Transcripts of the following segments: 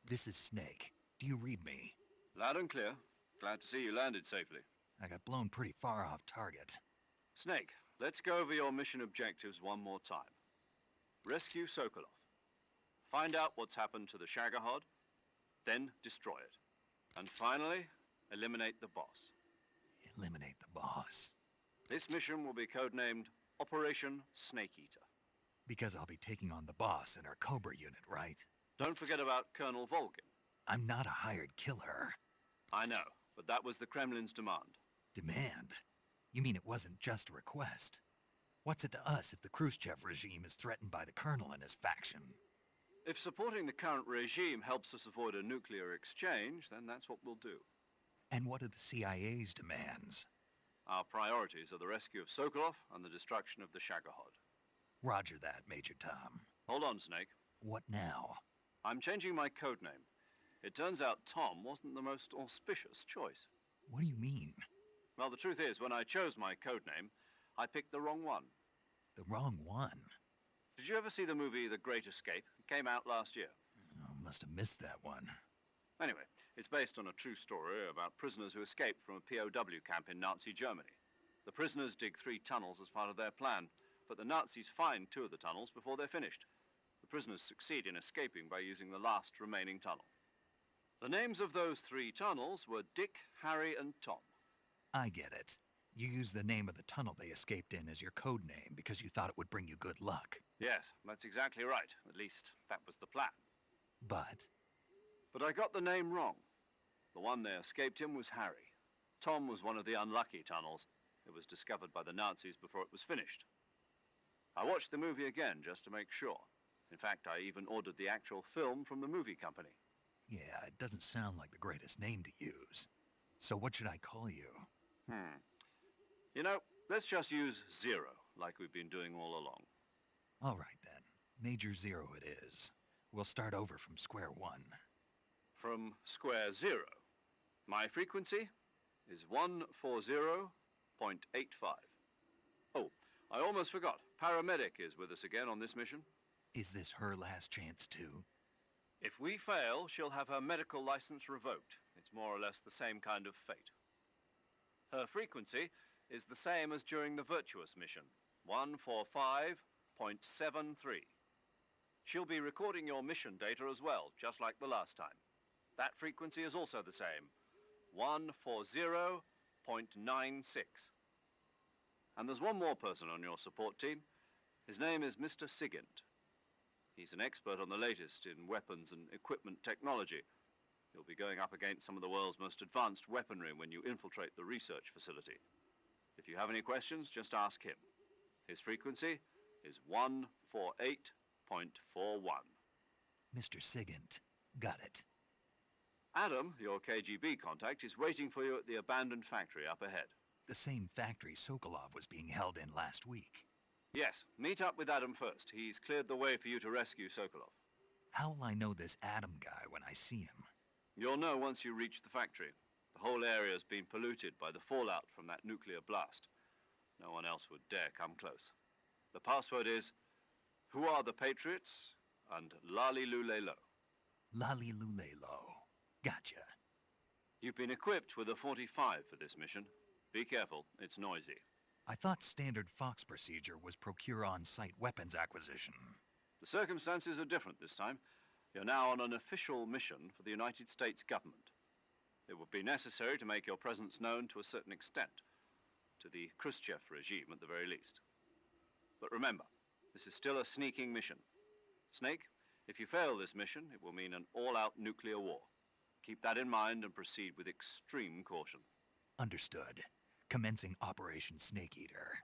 This is Snake. Do you read me? Loud and clear. Glad to see you landed safely. I got blown pretty far off target. Snake, let's go over your mission objectives one more time. Rescue Sokolov. Find out what's happened to the Shagohod, then destroy it. And finally, eliminate the boss. Eliminate the boss. This mission will be codenamed Operation Snake Eater. Because I'll be taking on the boss in our Cobra unit, right? Don't forget about Colonel Volgin. I'm not a hired killer. I know, but that was the Kremlin's demand. Demand? You mean it wasn't just a request? What's it to us if the Khrushchev regime is threatened by the Colonel and his faction? If supporting the current regime helps us avoid a nuclear exchange, then that's what we'll do. And what are the CIA's demands? Our priorities are the rescue of Sokolov and the destruction of the Shagohod. Roger that, Major Tom. Hold on, Snake. What now? I'm changing my codename. It turns out Tom wasn't the most auspicious choice. What do you mean? Well, the truth is, when I chose my codename, I picked the wrong one. The wrong one? Did you ever see the movie The Great Escape? It came out last year. Oh, must have missed that one. Anyway, it's based on a true story about prisoners who escaped from a POW camp in Nazi Germany. The prisoners dig 3 tunnels as part of their plan, but the Nazis find 2 of the tunnels before they're finished. The prisoners succeed in escaping by using the last remaining tunnel. The names of those 3 tunnels were Dick, Harry, and Tom. I get it. You used the name of the tunnel they escaped in as your code name because you thought it would bring you good luck. Yes, that's exactly right. At least, that was the plan. But I got the name wrong. The one they escaped in was Harry. Tom was one of the unlucky tunnels. It was discovered by the Nazis before it was finished. I watched the movie again just to make sure. In fact, I even ordered the actual film from the movie company. yeah, it doesn't sound like the greatest name to use. So what should I call you? You know, let's just use Zero, like we've been doing all along. All right then. Major Zero it is. We'll start over from square one. From square 0. My frequency is 140.85. Oh, I almost forgot. Paramedic is with us again on this mission. Is this her last chance too? If we fail, she'll have her medical license revoked. It's more or less the same kind of fate. Her frequency is the same as during the Virtuous mission, 145.73. She'll be recording your mission data as well, just like the last time. That frequency is also the same, 140.96. And there's one more person on your support team. His name is Mr. Sigint. He's an expert on the latest in weapons and equipment technology. You'll be going up against some of the world's most advanced weaponry when you infiltrate the research facility. If you have any questions, just ask him. His frequency is 148.41. Mr. Sigint. Got it. Adam, your KGB contact, is waiting for you at the abandoned factory up ahead. The same factory Sokolov was being held in last week. Yes, meet up with Adam first. He's cleared the way for you to rescue Sokolov. How will I know this Adam guy when I see him? You'll know once you reach the factory. The whole area's been polluted by the fallout from that nuclear blast. No one else would dare come close. The password is, "Who are the Patriots?" and "Lali Lulelo." Lali Lulelo. Gotcha. You've been equipped with a 45 for this mission. Be careful, it's noisy. I thought standard Fox procedure was procure on-site weapons acquisition. The circumstances are different this time. You're now on an official mission for the United States government. It would be necessary to make your presence known to a certain extent, to the Khrushchev regime at the very least. But remember, this is still a sneaking mission. Snake, if you fail this mission, it will mean an all-out nuclear war. Keep that in mind and proceed with extreme caution. Understood. Commencing Operation Snake Eater.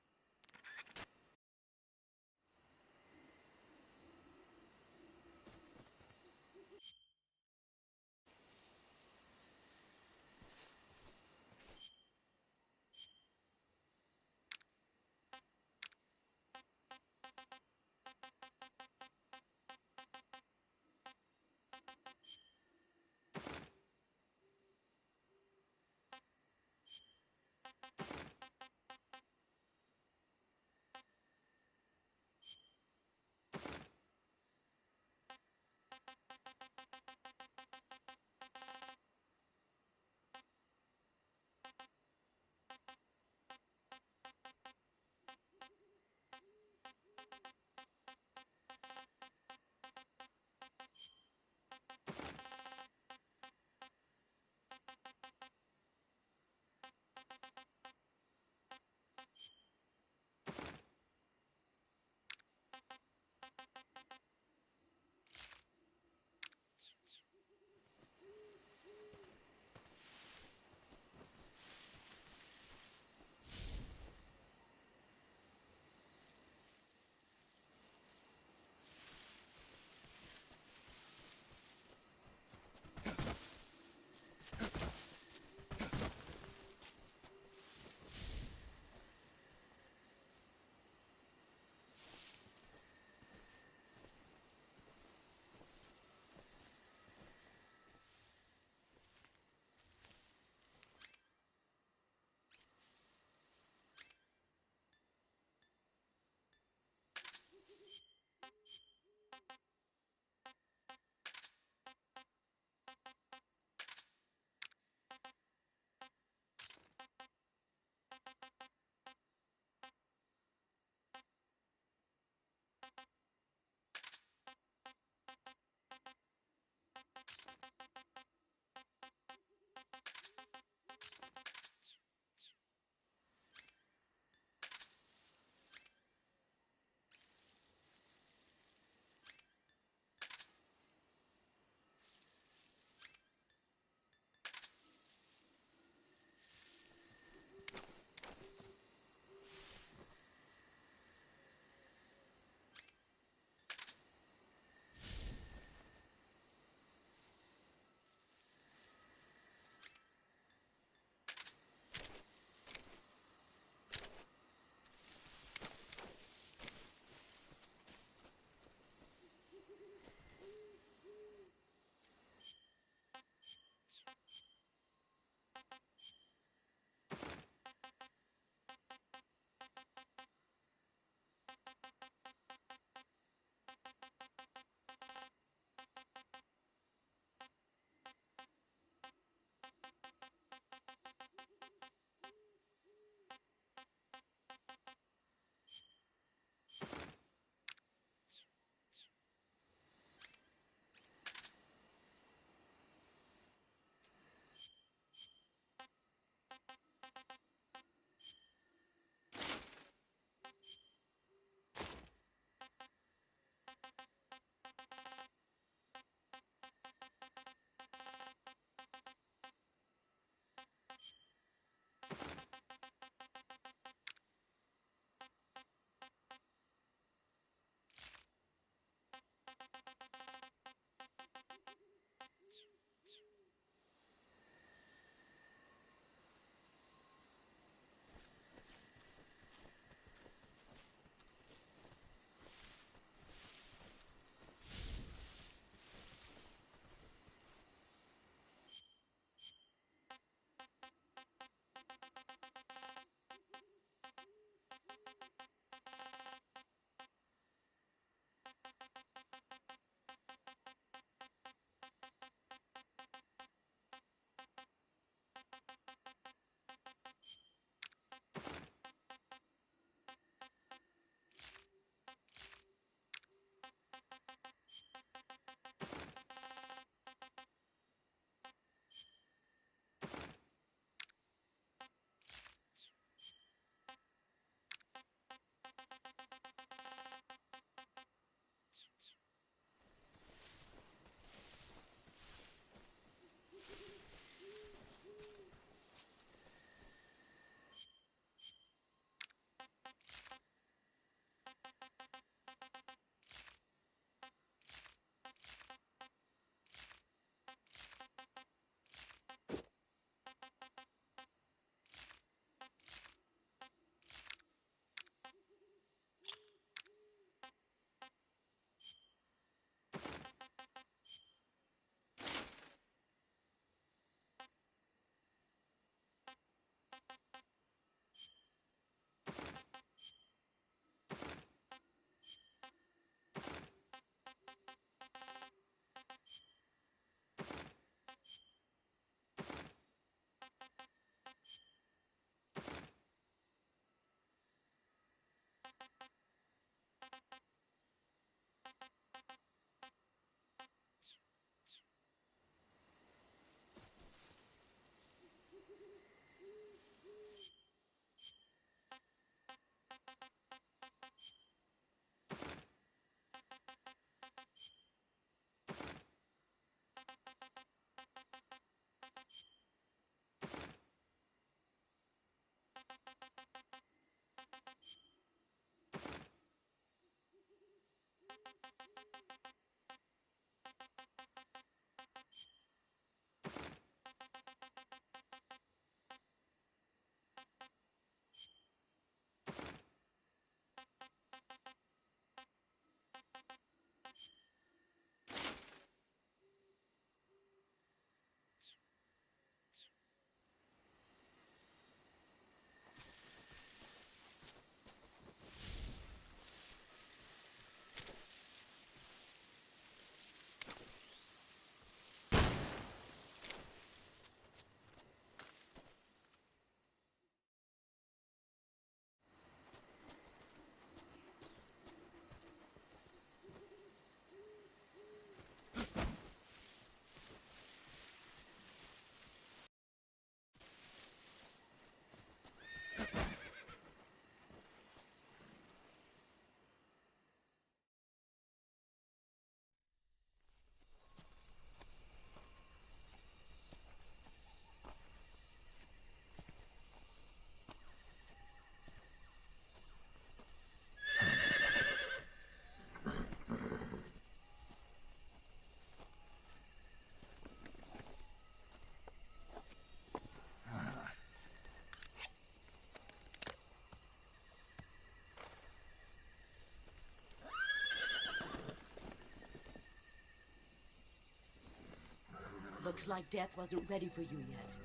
Looks like death wasn't ready for you yet.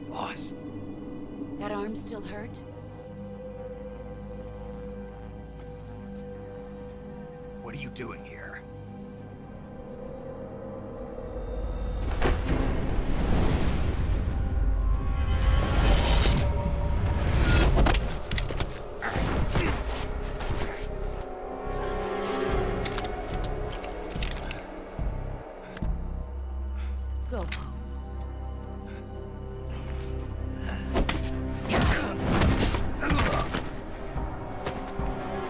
Boss, That arm still hurt? what are you doing here? Go home.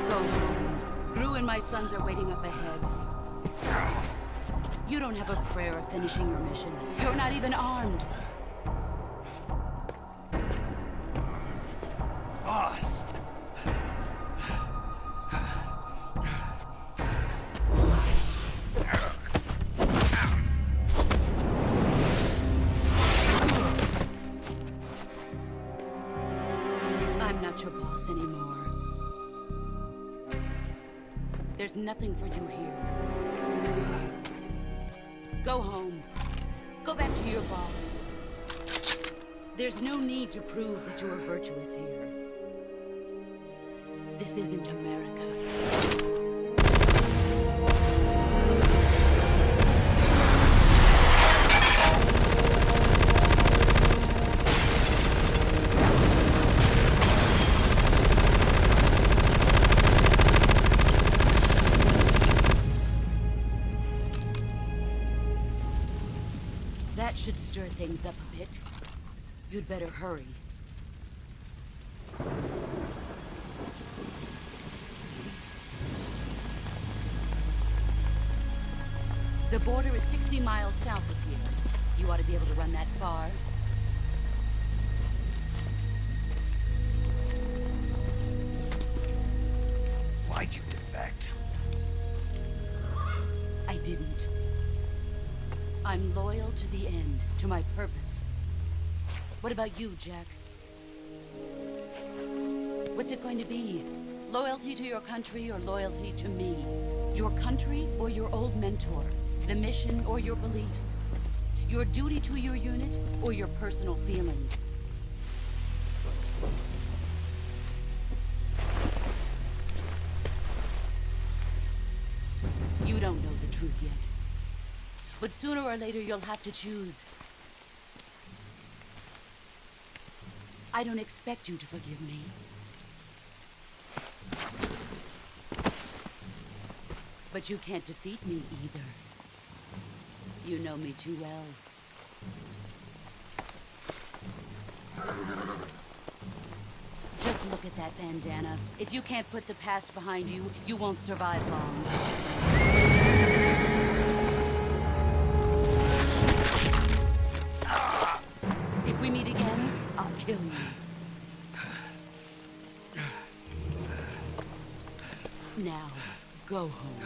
Go home. Gru and my sons are waiting up ahead. You don't have a prayer of finishing your mission. You're not even armed. Boss! I'm not your boss anymore. There's nothing for you here. Go home. Go back to your boss. There's no need to prove that you are virtuous here. This isn't America. That should stir things up a bit. You'd better hurry. The border is 60 miles south of here. You ought to be able to run that far. Why'd you defect? I didn't. I'm loyal to the end, to my purpose. What about you, Jack? What's it going to be? Loyalty to your country or loyalty to me? Your country or your old mentor? The mission or your beliefs? Your duty to your unit or your personal feelings? You don't know the truth yet. But sooner or later, you'll have to choose. I don't expect you to forgive me. But you can't defeat me either. You know me too well. Just look at that bandana. If you can't put the past behind you, you won't survive long. If we meet again, I'll kill you. Now, go home.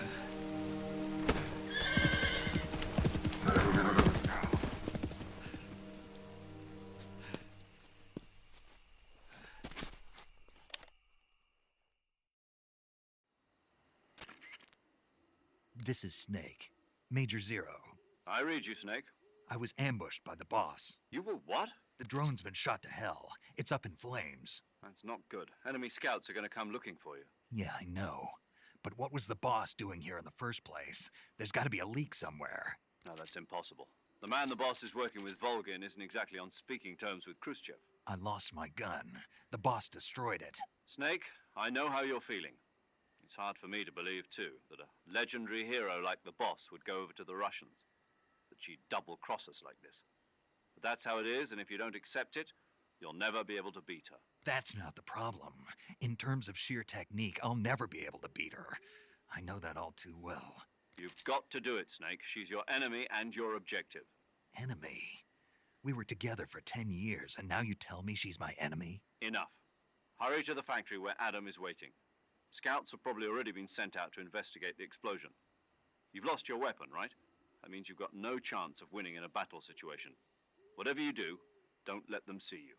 This is Snake. Major Zero. I read you, Snake. I was ambushed by the boss. You were what? The drone's been shot to hell. It's up in flames. That's not good. Enemy scouts are going to come looking for you. Yeah, I know. But what was the boss doing here in the first place? There's got to be a leak somewhere. No, that's impossible. The man the boss is working with, Volgin, isn't exactly on speaking terms with Khrushchev. I lost my gun. The boss destroyed it. Snake, I know how you're feeling. It's hard for me to believe, too, that a legendary hero like the boss would go over to the Russians. That she'd double-cross us like this. But that's how it is, and if you don't accept it, you'll never be able to beat her. That's not the problem. In terms of sheer technique, I'll never be able to beat her. I know that all too well. You've got to do it, Snake. She's your enemy and your objective. Enemy? We were together for 10 years, and now you tell me she's my enemy? Enough. Hurry to the factory where Adam is waiting. Scouts have probably already been sent out to investigate the explosion. You've lost your weapon, right? That means you've got no chance of winning in a battle situation. Whatever you do, don't let them see you.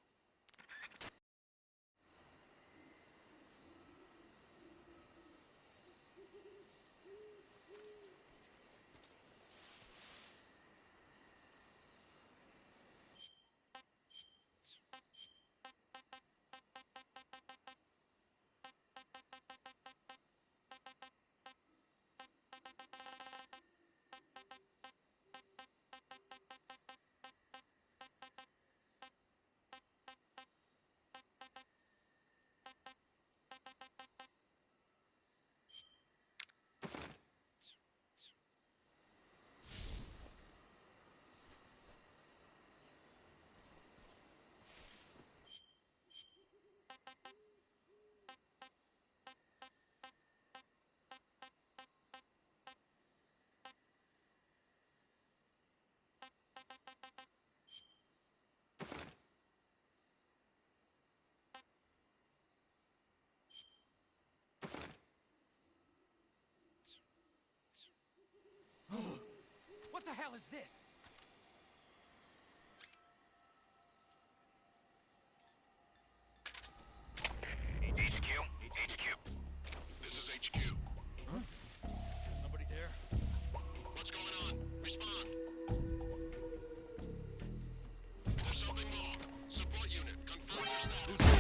the hell is this? HQ. This is HQ. Huh? Is somebody there? What's going on? Respond. There's something wrong. Support unit, confirm their status.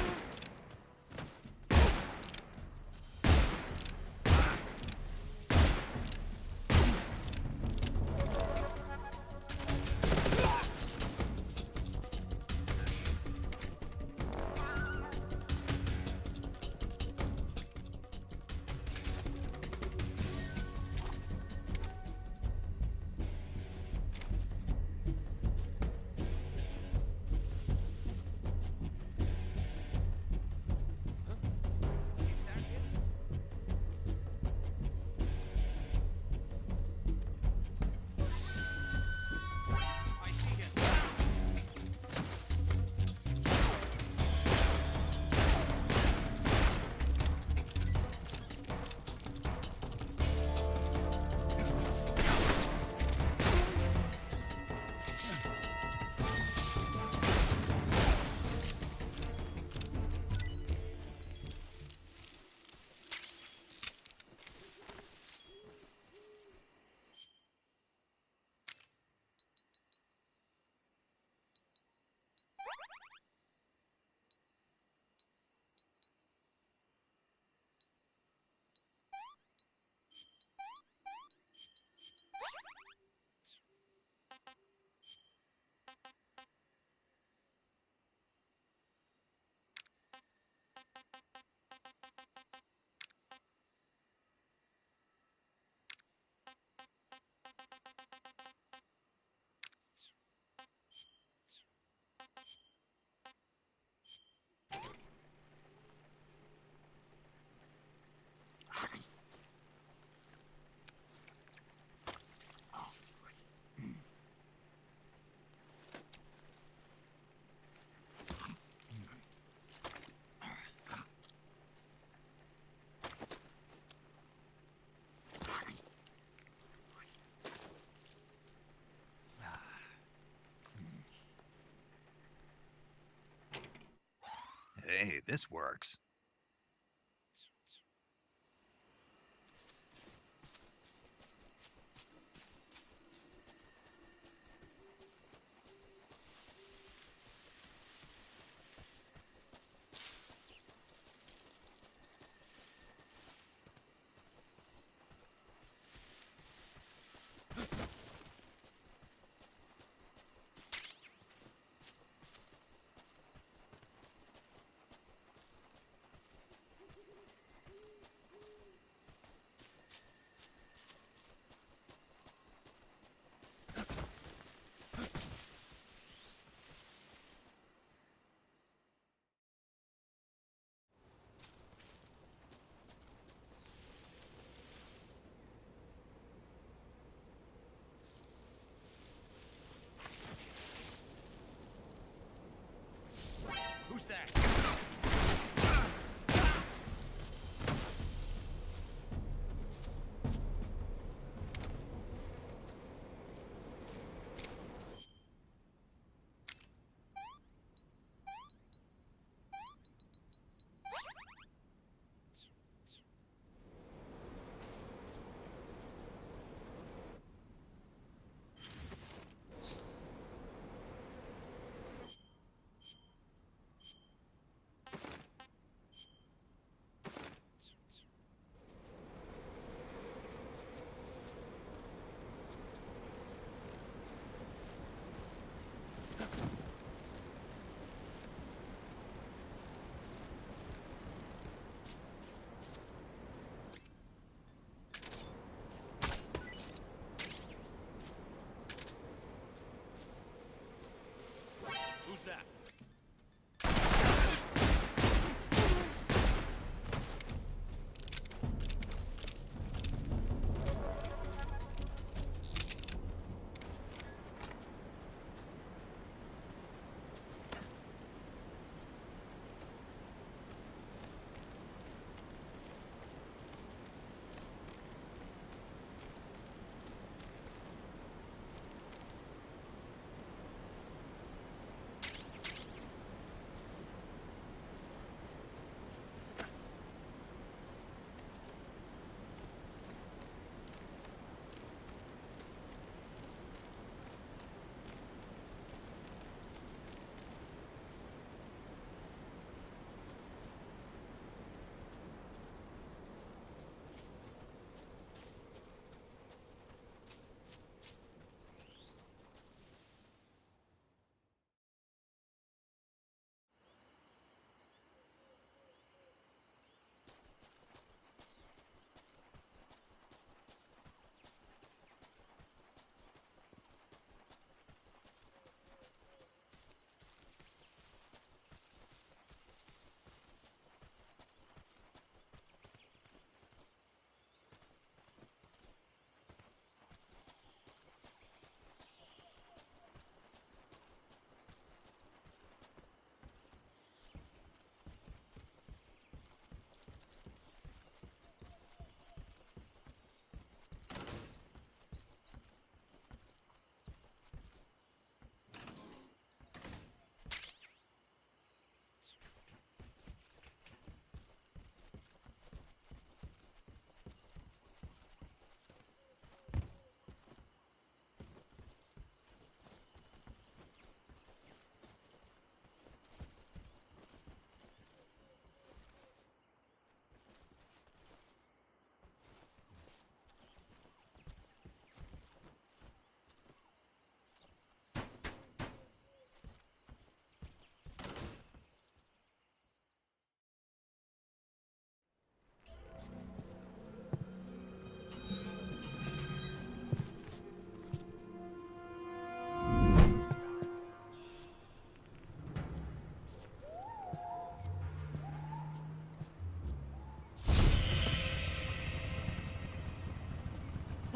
Hey, this works.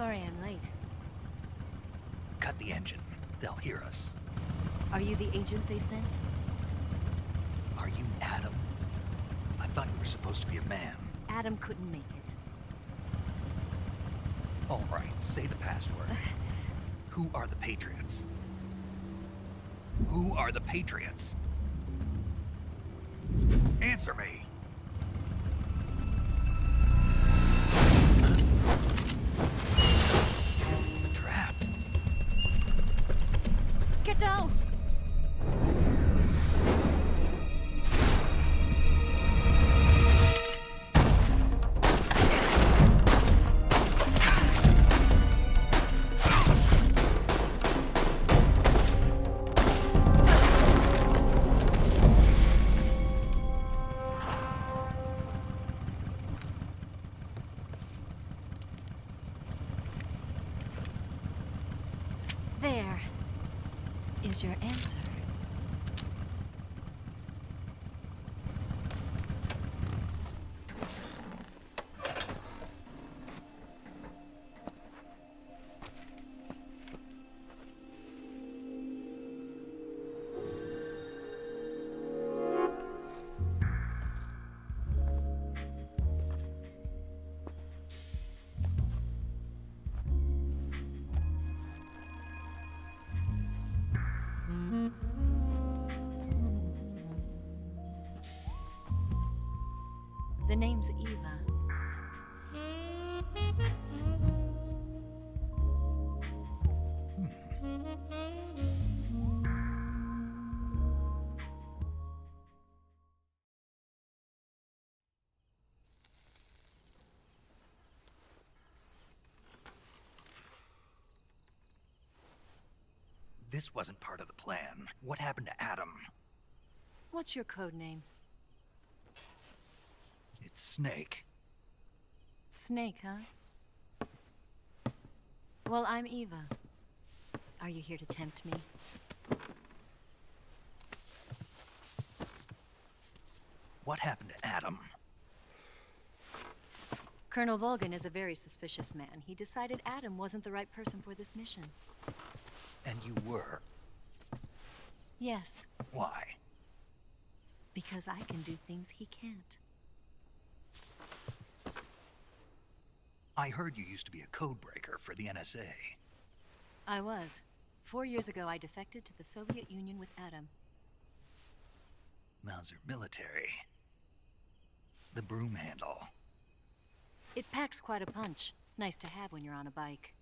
Sorry I'm late. Cut the engine. They'll hear us. Are you the agent they sent? Are you Adam? I thought you were supposed to be a man. Adam couldn't make it. All right, say the password. Who are the Patriots? Who are the Patriots? Answer me! Trapped. Get down! There is your answer. The name's Eva. This wasn't part of the plan. What happened to Adam? What's your code name? It's Snake. Snake, huh? Well, I'm Eva. Are you here to tempt me? What happened to Adam? Colonel Volgan is a very suspicious man. He decided Adam wasn't the right person for this mission. And you were. Yes, Why? because I can do things he can't. I heard you used to be a codebreaker for the NSA. I was. 4 years ago, I defected to the Soviet Union with Adam. Mauser military. The broom handle. It packs quite a punch. Nice to have when you're on a bike.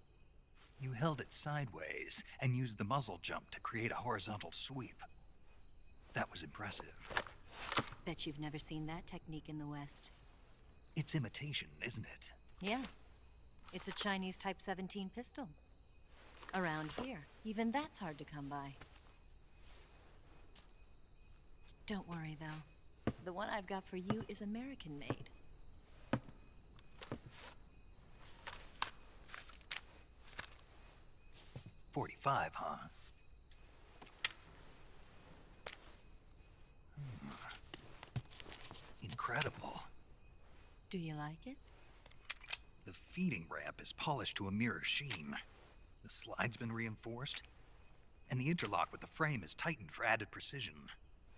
You held it sideways and used the muzzle jump to create a horizontal sweep. That was impressive. Bet you've never seen that technique in the West. It's imitation, isn't it? Yeah. It's a Chinese Type 17 pistol. Around here, even that's hard to come by. Don't worry, though. The one I've got for you is American-made. .45, huh? Incredible. Do you like it? The feeding ramp is polished to a mirror sheen. The slide's been reinforced, and the interlock with the frame is tightened for added precision.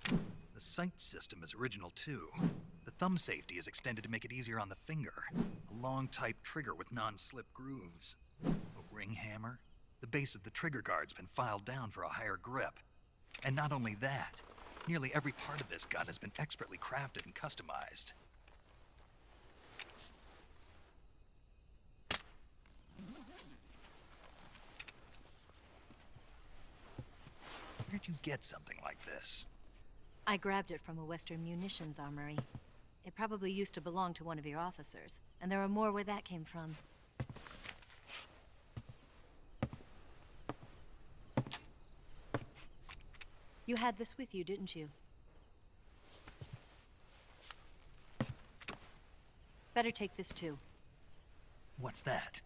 The sight system is original too. The thumb safety is extended to make it easier on the finger. A long type trigger with non-slip grooves. A ring hammer. The base of the trigger guard's been filed down for a higher grip. And not only that, nearly every part of this gun has been expertly crafted and customized. Where'd you get something like this? I grabbed it from a Western munitions armory. It probably used to belong to one of your officers, and there are more where that came from. You had this with you, didn't you? Better take this too. What's that?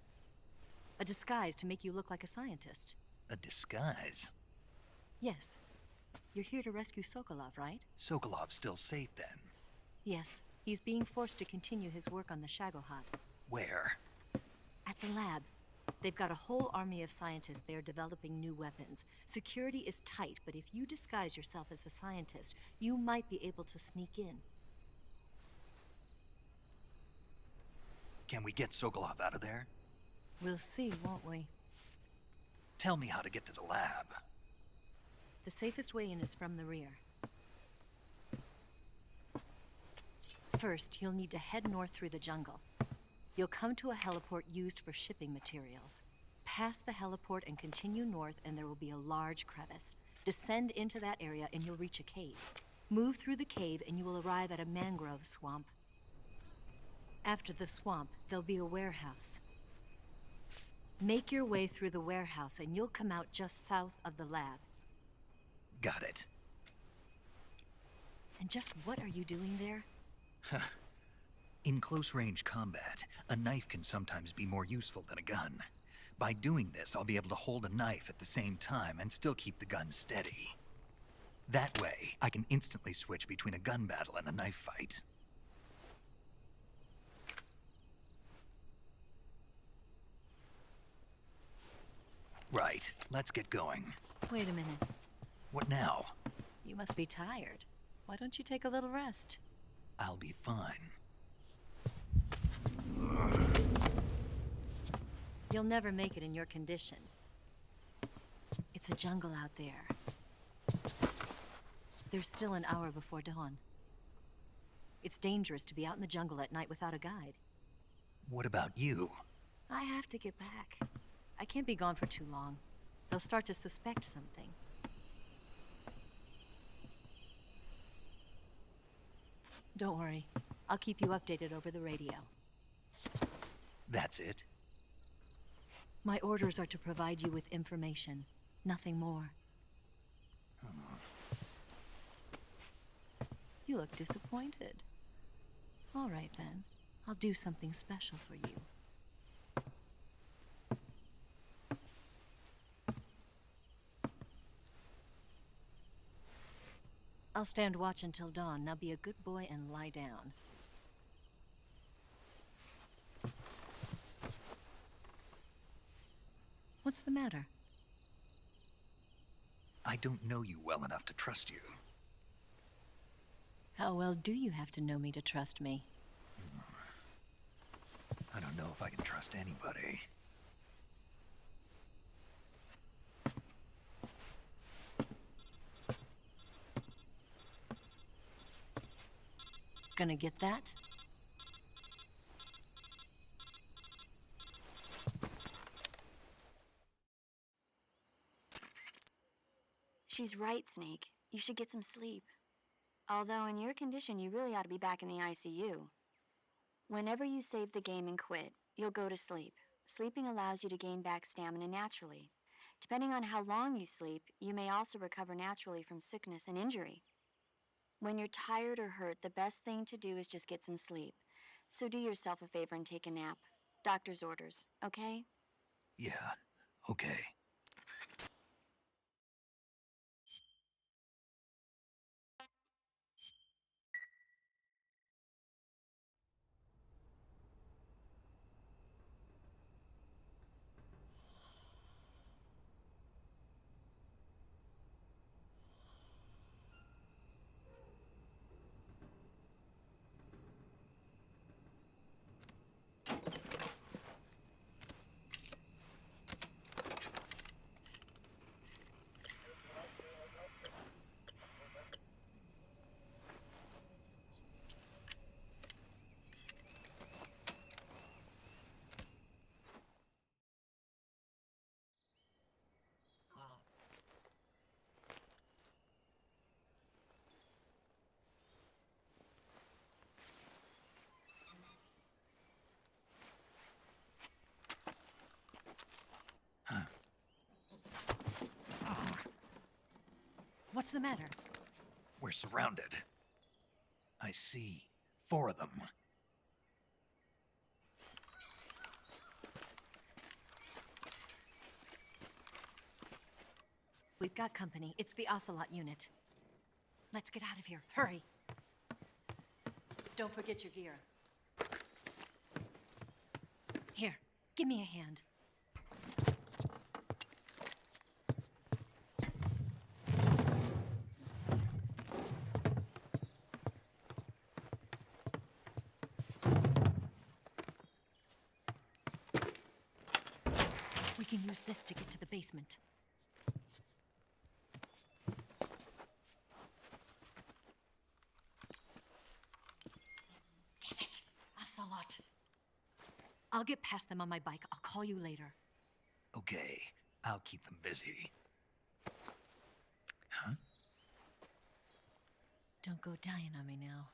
A disguise to make you look like a scientist. A disguise? Yes. You're here to rescue Sokolov, right? Sokolov's still safe then. Yes. He's being forced to continue his work on the Shagohod. Where? At the lab. They've got a whole army of scientists there developing new weapons. Security is tight, but if you disguise yourself as a scientist, you might be able to sneak in. Can we get Sokolov out of there? We'll see, won't we? Tell me how to get to the lab. The safest way in is from the rear. First, you'll need to head north through the jungle. You'll come to a heliport used for shipping materials. Pass the heliport and continue north, and there will be a large crevice. Descend into that area and you'll reach a cave. Move through the cave and you will arrive at a mangrove swamp. After the swamp, there'll be a warehouse. Make your way through the warehouse and you'll come out just south of the lab. Got it. And just what are you doing there? In close-range combat, a knife can sometimes be more useful than a gun. By doing this, I'll be able to hold a knife at the same time and still keep the gun steady. That way, I can instantly switch between a gun battle and a knife fight. Right, let's get going. Wait a minute. What now? You must be tired. Why don't you take a little rest? I'll be fine. You'll never make it in your condition. It's a jungle out there. There's still an hour before dawn. It's dangerous to be out in the jungle at night without a guide. What about you? I have to get back. I can't be gone for too long. They'll start to suspect something. Don't worry. I'll keep you updated over the radio. That's it? My orders are to provide you with information, nothing more. You look disappointed. All right then. I'll do something special for you. I'll stand watch until dawn. Now be a good boy and lie down. What's the matter? I don't know you well enough to trust you. How well do you have to know me to trust me? I don't know if I can trust anybody. Gonna get that? She's right, Snake. You should get some sleep. Although in your condition, you really ought to be back in the ICU. Whenever you save the game and quit, you'll go to sleep. Sleeping allows you to gain back stamina naturally. Depending on how long you sleep, you may also recover naturally from sickness and injury. When you're tired or hurt, the best thing to do is just get some sleep. So do yourself a favor and take a nap. Doctor's orders, okay? Yeah, okay. What's the matter? We're surrounded. I see 4 of them. We've got company. It's the Ocelot unit. Let's get out of here. Hurry. Don't forget your gear. Here, give me a hand. can use this to get to the basement. Damn it! Ocelot! I'll get past them on my bike. I'll call you later. Okay, I'll keep them busy. Huh? Don't go dying on me now.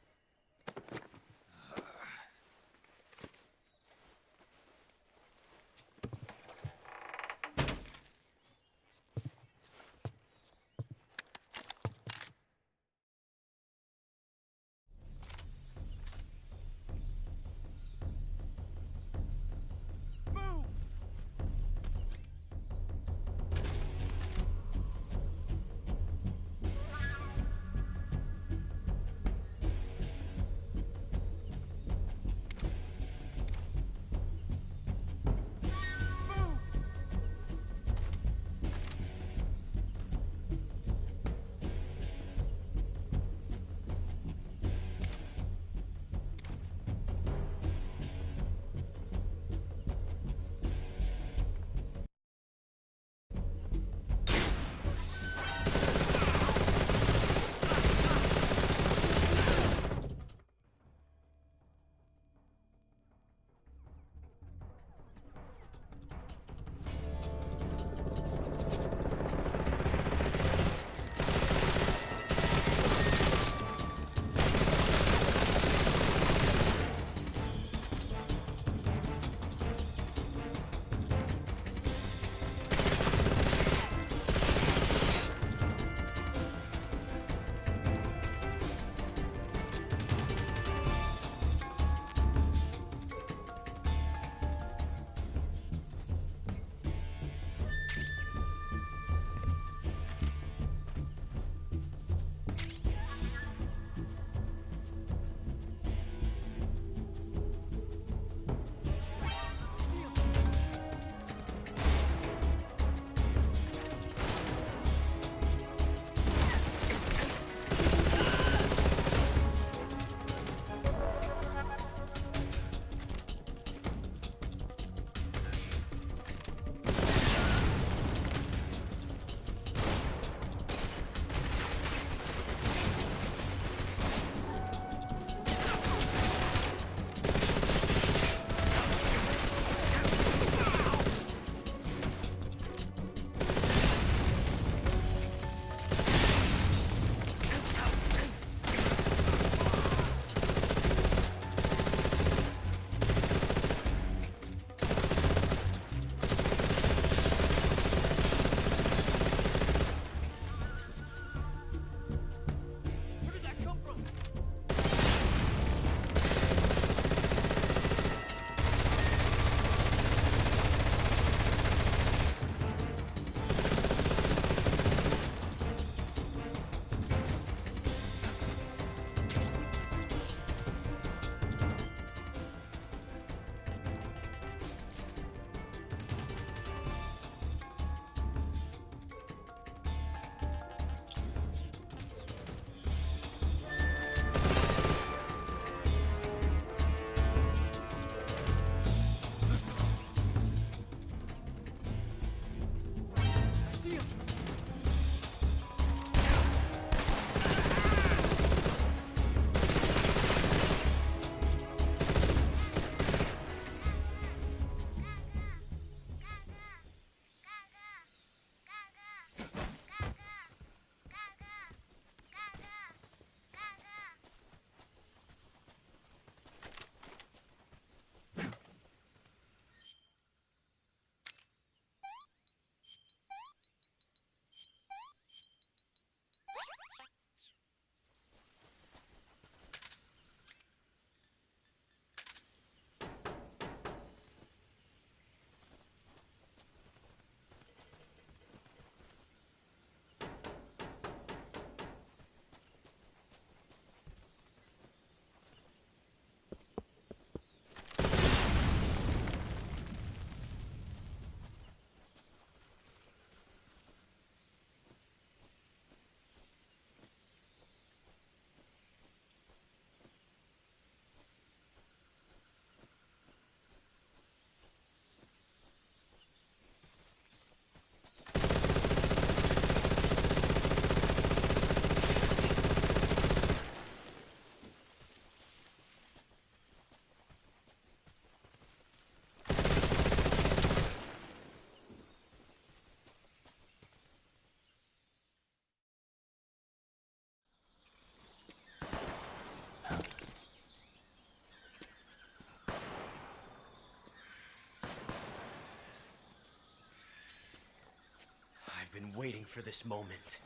I've been waiting for this moment.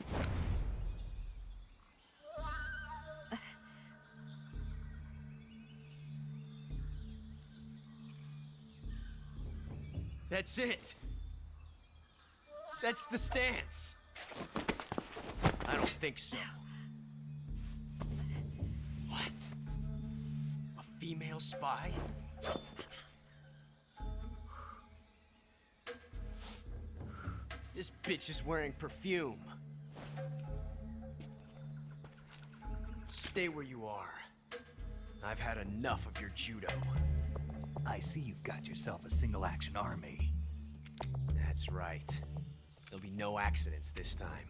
That's it! That's the stance! I don't think so. What? A female spy? This bitch is wearing perfume. Stay where you are. I've had enough of your judo. I see you've got yourself a single-action army. That's right. There'll be no accidents this time.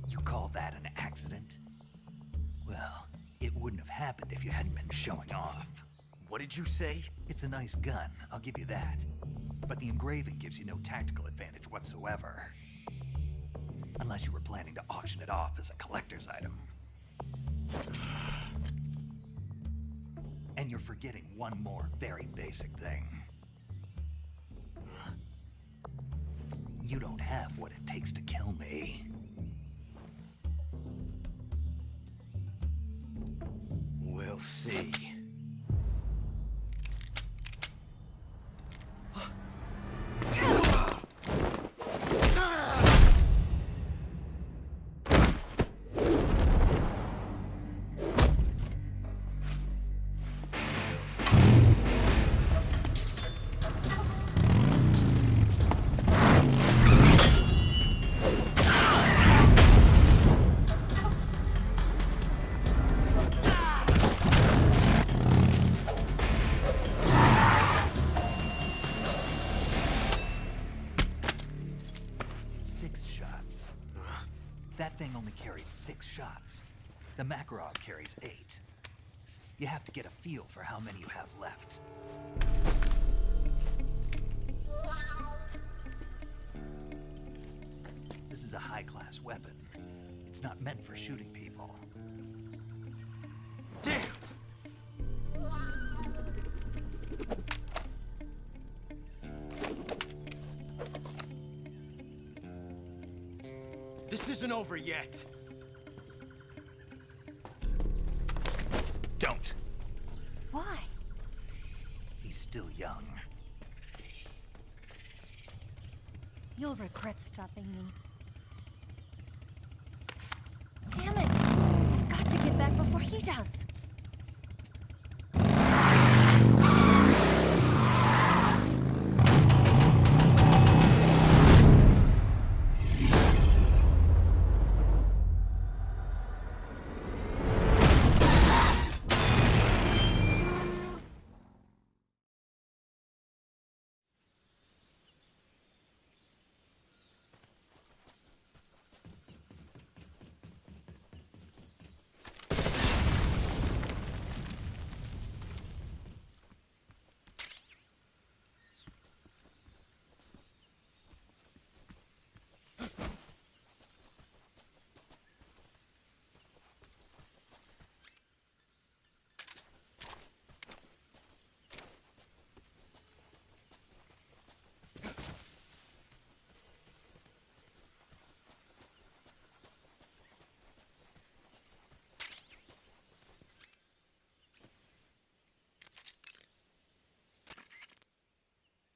You call that an accident? Well, it wouldn't have happened if you hadn't been showing off. What did you say? It's a nice gun, I'll give you that. But the engraving gives you no tactical advantage whatsoever. Unless you were planning to auction it off as a collector's item. And you're forgetting one more very basic thing. You don't have what it takes to kill me. We'll see. That thing only carries 6 shots. The Makarov carries 8. You have to get a feel for how many you have left. This is a high-class weapon. It's not meant for shooting people. Damn! This isn't over yet. Don't. Why? He's still young. You'll regret stopping me. Damn it! I've got to get back before he does.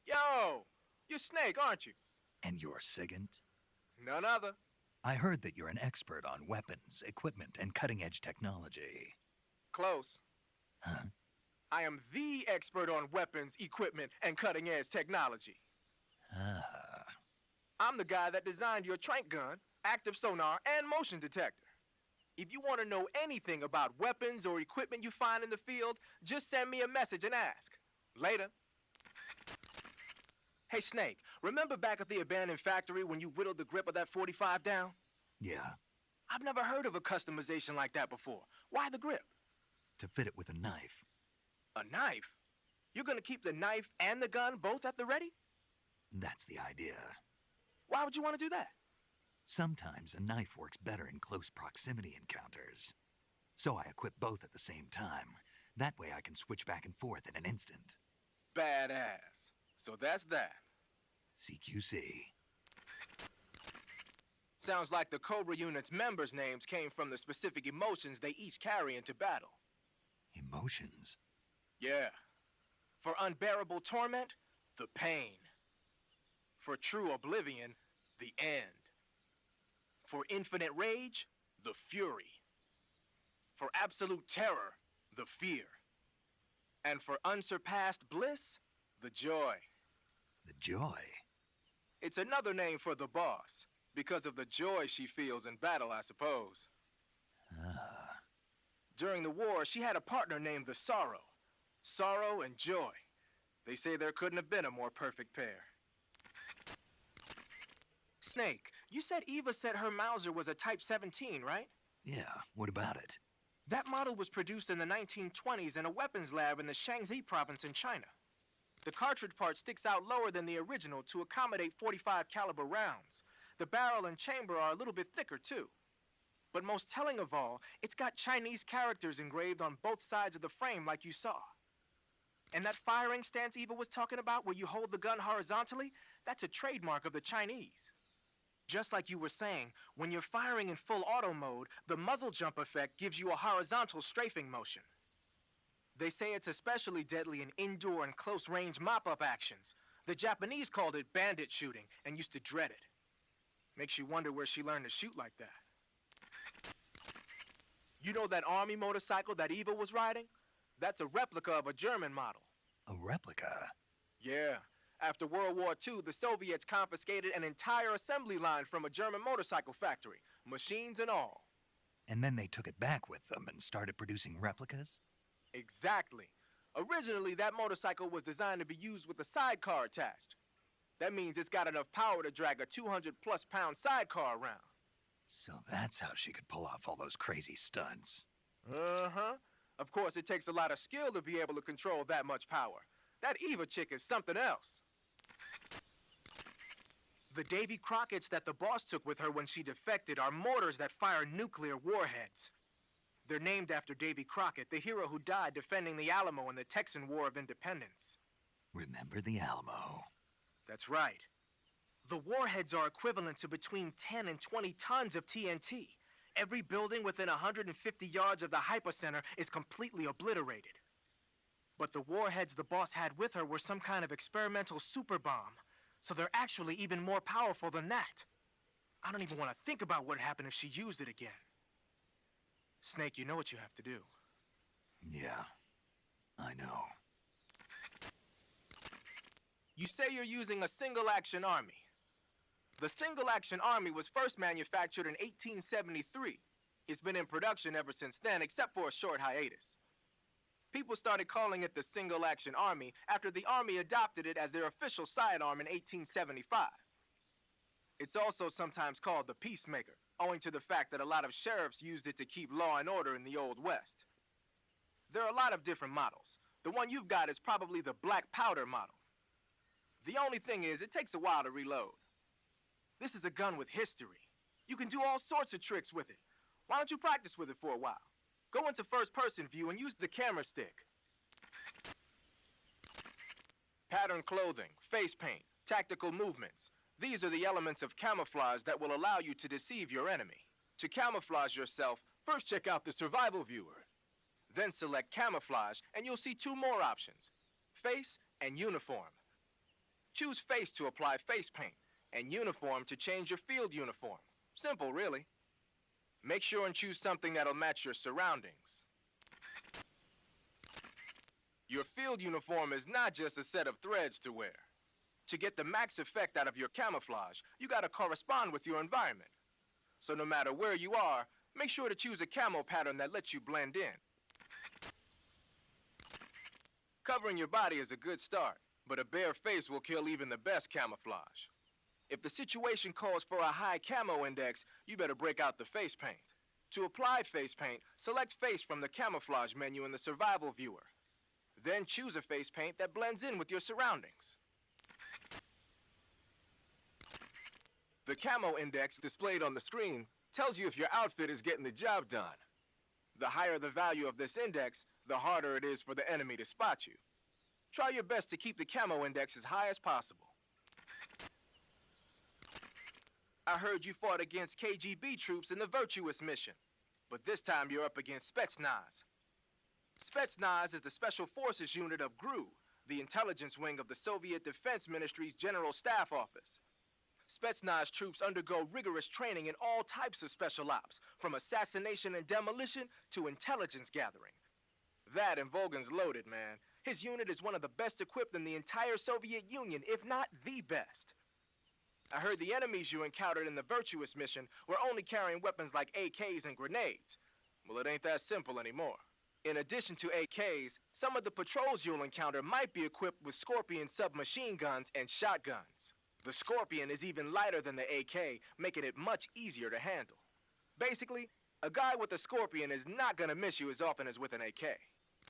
Yo, you're Snake, aren't you? And you're Sigint? None other. I heard that you're an expert on weapons, equipment, and cutting-edge technology. Close. Huh? I am the expert on weapons, equipment, and cutting-edge technology. Ah. I'm the guy that designed your trank gun, active sonar, and motion detector. If you want to know anything about weapons or equipment you find in the field, just send me a message and ask. Later. Hey, Snake, remember back at the abandoned factory when you whittled the grip of that 45 down? Yeah, I've never heard of a customization like that before. Why the grip? to fit it with a knife. A knife? You're gonna keep the knife and the gun both at the ready? That's the idea. Why would you want to do that? Sometimes a knife works better in close proximity encounters. So I equip both at the same time. That way I can switch back and forth in an instant. Badass. So that's that. CQC. Sounds like the Cobra unit's members' names came from the specific emotions they each carry into battle. Emotions? Yeah. For unbearable torment, the pain. For true oblivion, the end. For infinite rage, the fury. For absolute terror, the fear. And for unsurpassed bliss, the joy. The joy? It's another name for the boss, because of the joy she feels in battle, I suppose. Ah. During the war, she had a partner named the Sorrow. Sorrow and joy. They say there couldn't have been a more perfect pair. Snake, you said Eva said her Mauser was a Type 17, right? Yeah, what about it? That model was produced in the 1920s in a weapons lab in the Shaanxi province in China. The cartridge part sticks out lower than the original to accommodate 45 caliber rounds. The barrel and chamber are a little bit thicker too. But most telling of all, it's got Chinese characters engraved on both sides of the frame like you saw. And that firing stance Eva was talking about where you hold the gun horizontally, that's a trademark of the Chinese. Just like you were saying, when you're firing in full auto mode, the muzzle jump effect gives you a horizontal strafing motion. They say it's especially deadly in indoor and close-range mop-up actions. The Japanese called it bandit shooting and used to dread it. Makes you wonder where she learned to shoot like that. You know that army motorcycle that Eva was riding? That's a replica of a German model. A replica? Yeah. After World War II, the Soviets confiscated an entire assembly line from a German motorcycle factory, machines and all. And then they took it back with them and started producing replicas? Exactly. Originally, that motorcycle was designed to be used with a sidecar attached. That means it's got enough power to drag a 200-plus pound sidecar around. So that's how she could pull off all those crazy stunts. Uh-huh. Of course, it takes a lot of skill to be able to control that much power. That Eva chick is something else. The Davy Crockett's that the boss took with her when she defected are mortars that fire nuclear warheads. They're named after Davy Crockett, the hero who died defending the Alamo in the Texan War of Independence. Remember the Alamo? That's right. The warheads are equivalent to between 10 and 20 tons of TNT. Every building within 150 yards of the hypocenter is completely obliterated. But the warheads the boss had with her were some kind of experimental super bomb, so they're actually even more powerful than that. I don't even want to think about what would happen if she used it again. Snake, you know what you have to do. Yeah, I know. You say you're using a single-action army. The single-action army was first manufactured in 1873. It's been in production ever since then, except for a short hiatus. People started calling it the single-action army after the army adopted it as their official sidearm in 1875. It's also sometimes called the Peacemaker, owing to the fact that a lot of sheriffs used it to keep law and order in the Old West. There are a lot of different models. The one you've got is probably the black powder model. The only thing is, it takes a while to reload. This is a gun with history. You can do all sorts of tricks with it. Why don't you practice with it for a while? Go into first-person view and use the camera stick. Pattern clothing, face paint, tactical movements. These are the elements of camouflage that will allow you to deceive your enemy. To camouflage yourself, first check out the survival viewer. Then select camouflage, and you'll see two more options, face and uniform. Choose face to apply face paint, and uniform to change your field uniform. Simple, really. Make sure and choose something that'll match your surroundings. Your field uniform is not just a set of threads to wear. To get the max effect out of your camouflage, you gotta correspond with your environment. So no matter where you are, make sure to choose a camo pattern that lets you blend in. Covering your body is a good start, but a bare face will kill even the best camouflage. If the situation calls for a high camo index, you better break out the face paint. To apply face paint, select face from the camouflage menu in the survival viewer. Then choose a face paint that blends in with your surroundings. The camo index displayed on the screen tells you if your outfit is getting the job done. The higher the value of this index, the harder it is for the enemy to spot you. Try your best to keep the camo index as high as possible. I heard you fought against KGB troops in the Virtuous mission, but this time you're up against Spetsnaz. Spetsnaz is the Special Forces unit of GRU, the intelligence wing of the Soviet Defense Ministry's General Staff Office. Spetsnaz troops undergo rigorous training in all types of special ops, from assassination and demolition to intelligence gathering. That and Volgan's loaded, man. His unit is one of the best equipped in the entire Soviet Union, if not the best. I heard the enemies you encountered in the Virtuous mission were only carrying weapons like AKs and grenades. Well, it ain't that simple anymore. In addition to AKs, some of the patrols you'll encounter might be equipped with Scorpion submachine guns and shotguns. The Scorpion is even lighter than the AK, making it much easier to handle. Basically, a guy with a Scorpion is not gonna miss you as often as with an AK.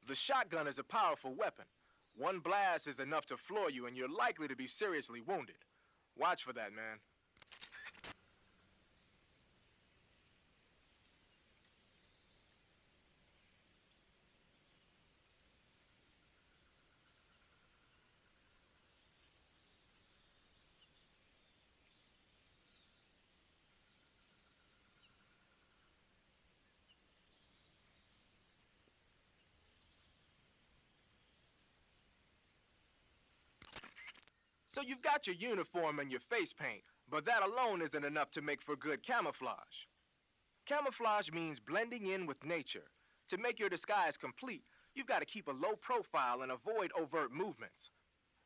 The shotgun is a powerful weapon. One blast is enough to floor you, and you're likely to be seriously wounded. Watch for that, man. So you've got your uniform and your face paint, but that alone isn't enough to make for good camouflage. Camouflage means blending in with nature. To make your disguise complete, you've got to keep a low profile and avoid overt movements.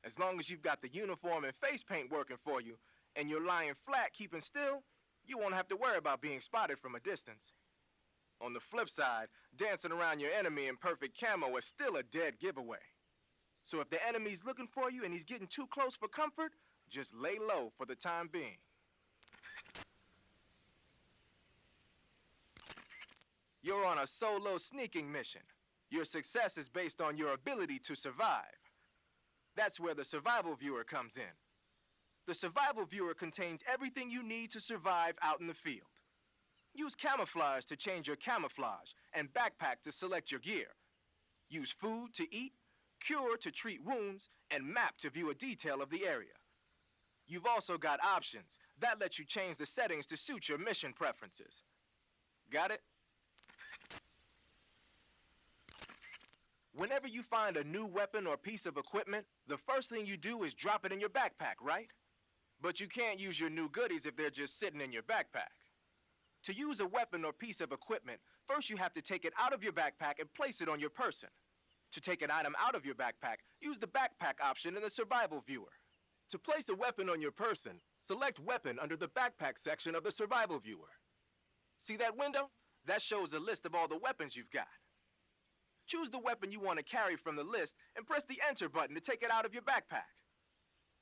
As long as you've got the uniform and face paint working for you, and you're lying flat keeping still, you won't have to worry about being spotted from a distance. On the flip side, dancing around your enemy in perfect camo is still a dead giveaway. So if the enemy's looking for you and he's getting too close for comfort, just lay low for the time being. You're on a solo sneaking mission. Your success is based on your ability to survive. That's where the survival viewer comes in. The survival viewer contains everything you need to survive out in the field. Use camouflage to change your camouflage and backpack to select your gear. Use food to eat, cure to treat wounds, and map to view a detail of the area. You've also got options. That lets you change the settings to suit your mission preferences. Got it? Whenever you find a new weapon or piece of equipment, the first thing you do is drop it in your backpack, right? But you can't use your new goodies if they're just sitting in your backpack. To use a weapon or piece of equipment, first you have to take it out of your backpack and place it on your person. To take an item out of your backpack, use the backpack option in the survival viewer. To place a weapon on your person, select Weapon under the backpack section of the survival viewer. See that window? That shows a list of all the weapons you've got. Choose the weapon you want to carry from the list and press the Enter button to take it out of your backpack.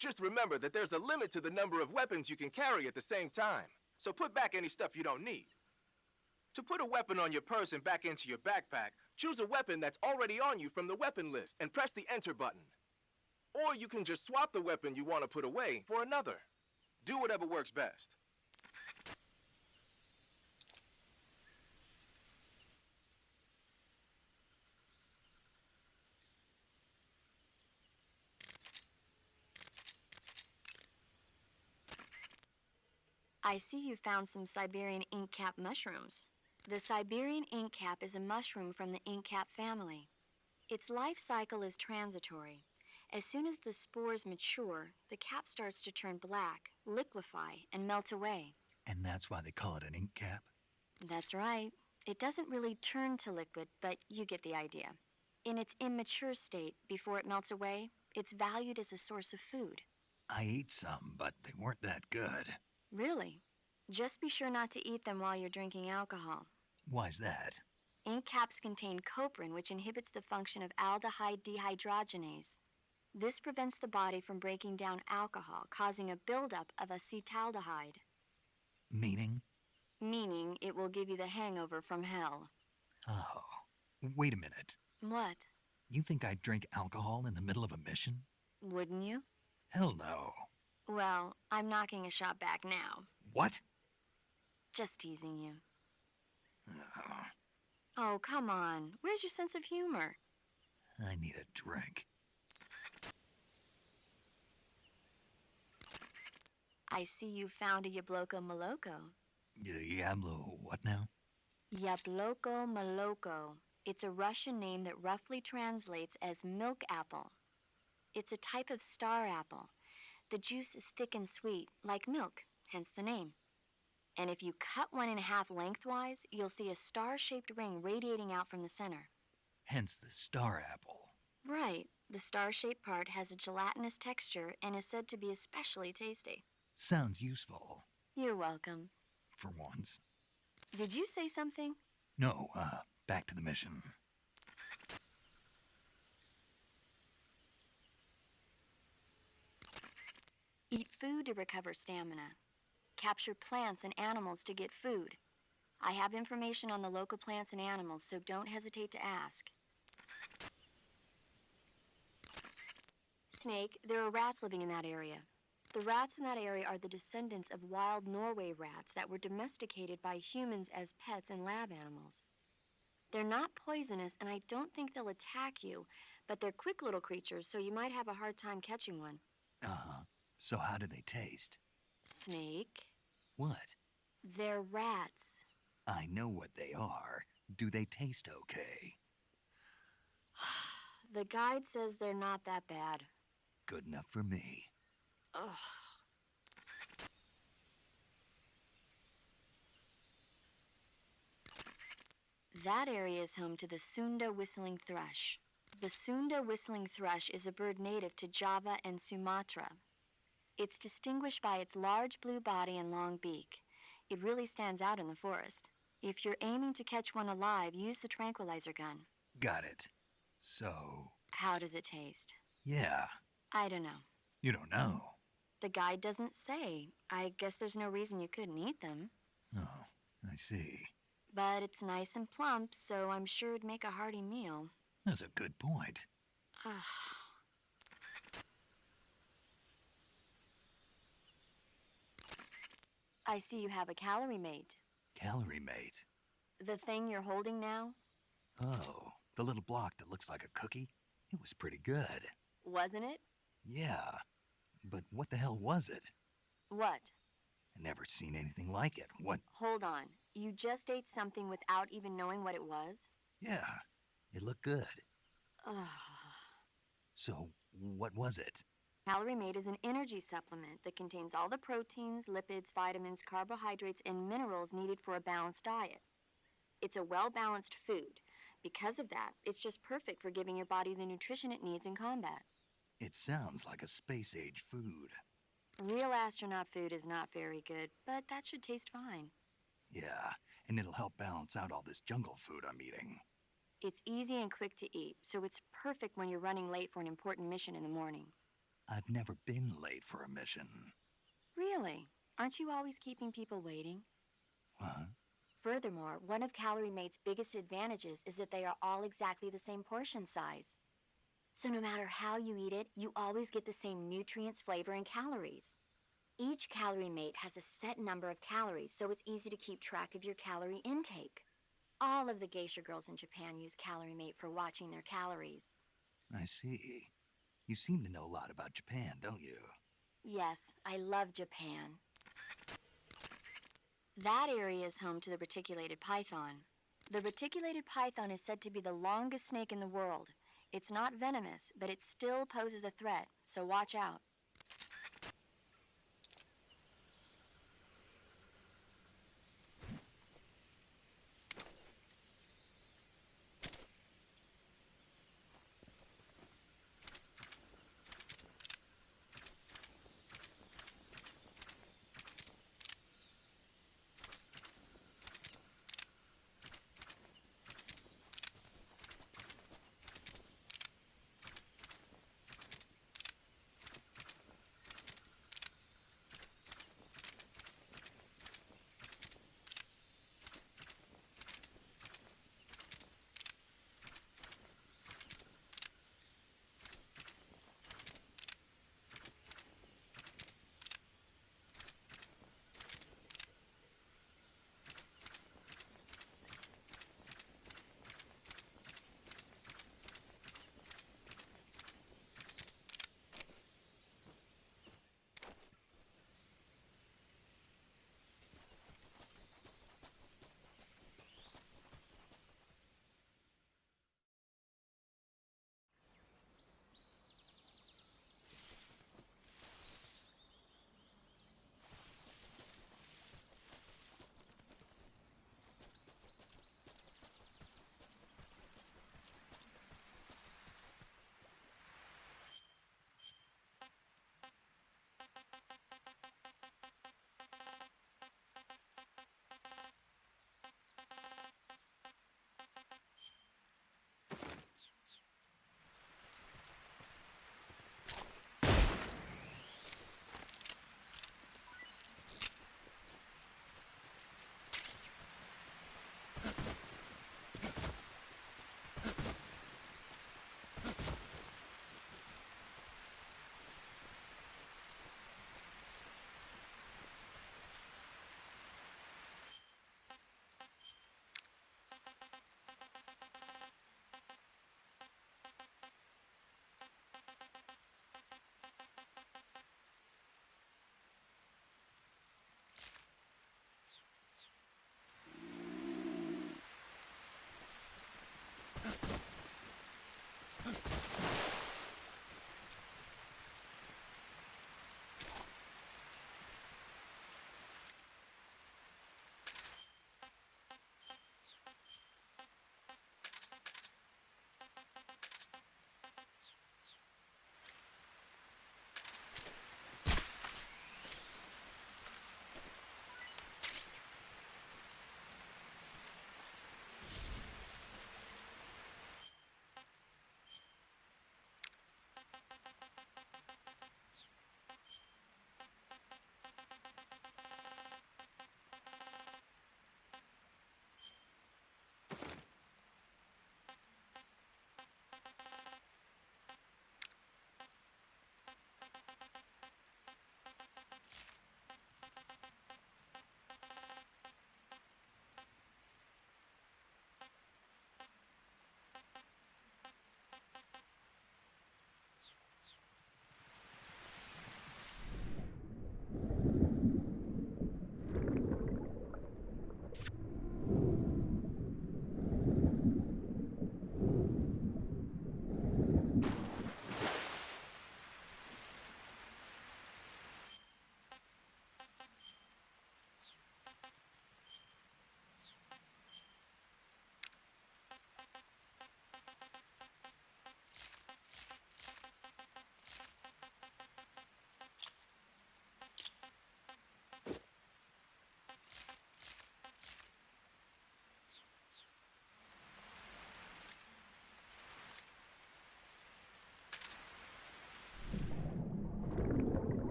Just remember that there's a limit to the number of weapons you can carry at the same time, so put back any stuff you don't need. To put a weapon on your person back into your backpack, choose a weapon that's already on you from the weapon list and press the Enter button. Or you can just swap the weapon you want to put away for another. Do whatever works best. I see you found some Siberian ink cap mushrooms. The Siberian ink cap is a mushroom from the ink cap family. Its life cycle is transitory. As soon as the spores mature, the cap starts to turn black, liquefy, and melt away. And that's why they call it an ink cap? That's right. It doesn't really turn to liquid, but you get the idea. In its immature state, before it melts away, it's valued as a source of food. I ate some, but they weren't that good. Really? Just be sure not to eat them while you're drinking alcohol. Why's that? Ink caps contain coprin, which inhibits the function of aldehyde dehydrogenase. This prevents the body from breaking down alcohol, causing a buildup of acetaldehyde. Meaning? Meaning it will give you the hangover from hell. Oh, wait a minute. What? You think I'd drink alcohol in the middle of a mission? Wouldn't you? Hell no. Well, I'm knocking a shot back now. What? Just teasing you. Oh, come on. Where's your sense of humor? I need a drink. I see you found a Yabloko Maloko. Yablo, what now? Yabloko Maloko. It's a Russian name that roughly translates as milk apple. It's a type of star apple. The juice is thick and sweet, like milk, hence the name. And if you cut one in half lengthwise, you'll see a star-shaped ring radiating out from the center. Hence the star apple. Right. The star-shaped part has a gelatinous texture and is said to be especially tasty. Sounds useful. You're welcome. For once. Did you say something? No, back to the mission. Eat food to recover stamina. Capture plants and animals to get food. I have information on the local plants and animals, so don't hesitate to ask. Snake, there are rats living in that area. The rats in that area are the descendants of wild Norway rats that were domesticated by humans as pets and lab animals. They're not poisonous, and I don't think they'll attack you, but they're quick little creatures, so you might have a hard time catching one. Uh-huh. So how do they taste? Snake, What? they're rats. I know what they are. Do they taste okay? The guide says they're not that bad. Good enough for me. Ugh. That area is home to the Sunda whistling thrush. The Sunda whistling thrush is a bird native to Java and Sumatra. It's distinguished by its large blue body and long beak. It really stands out in the forest. If you're aiming to catch one alive, use the tranquilizer gun. Got it. So, How does it taste? yeah. I don't know. You don't know. The guide doesn't say. I guess there's no reason you couldn't eat them. Oh, I see. But it's nice and plump, so I'm sure it'd make a hearty meal. That's a good point. I see you have a calorie mate. Calorie mate. The thing you're holding now? Oh, the little block that looks like a cookie? It was pretty good. Wasn't it? Yeah. But what the hell was it? What? I never seen anything like it. What? Hold on. You just ate something without even knowing what it was? Yeah. It looked good. Ugh. So, what was it? Calorie Mate is an energy supplement that contains all the proteins, lipids, vitamins, carbohydrates, and minerals needed for a balanced diet. It's a well-balanced food. Because of that, it's just perfect for giving your body the nutrition it needs in combat. It sounds like a space-age food. Real astronaut food is not very good, but that should taste fine. Yeah, and it'll help balance out all this jungle food I'm eating. It's easy and quick to eat, so it's perfect when you're running late for an important mission in the morning. I've never been late for a mission. Really? Aren't you always keeping people waiting? Huh? Furthermore, one of Calorie Mate's biggest advantages is that they are all exactly the same portion size. So no matter how you eat it, you always get the same nutrients, flavor, and calories. Each Calorie Mate has a set number of calories, so it's easy to keep track of your calorie intake. All of the geisha girls in Japan use Calorie Mate for watching their calories. I see. You seem to know a lot about Japan, don't you? Yes, I love Japan. That area is home to the reticulated python. The reticulated python is said to be the longest snake in the world. It's not venomous, but it still poses a threat, so watch out.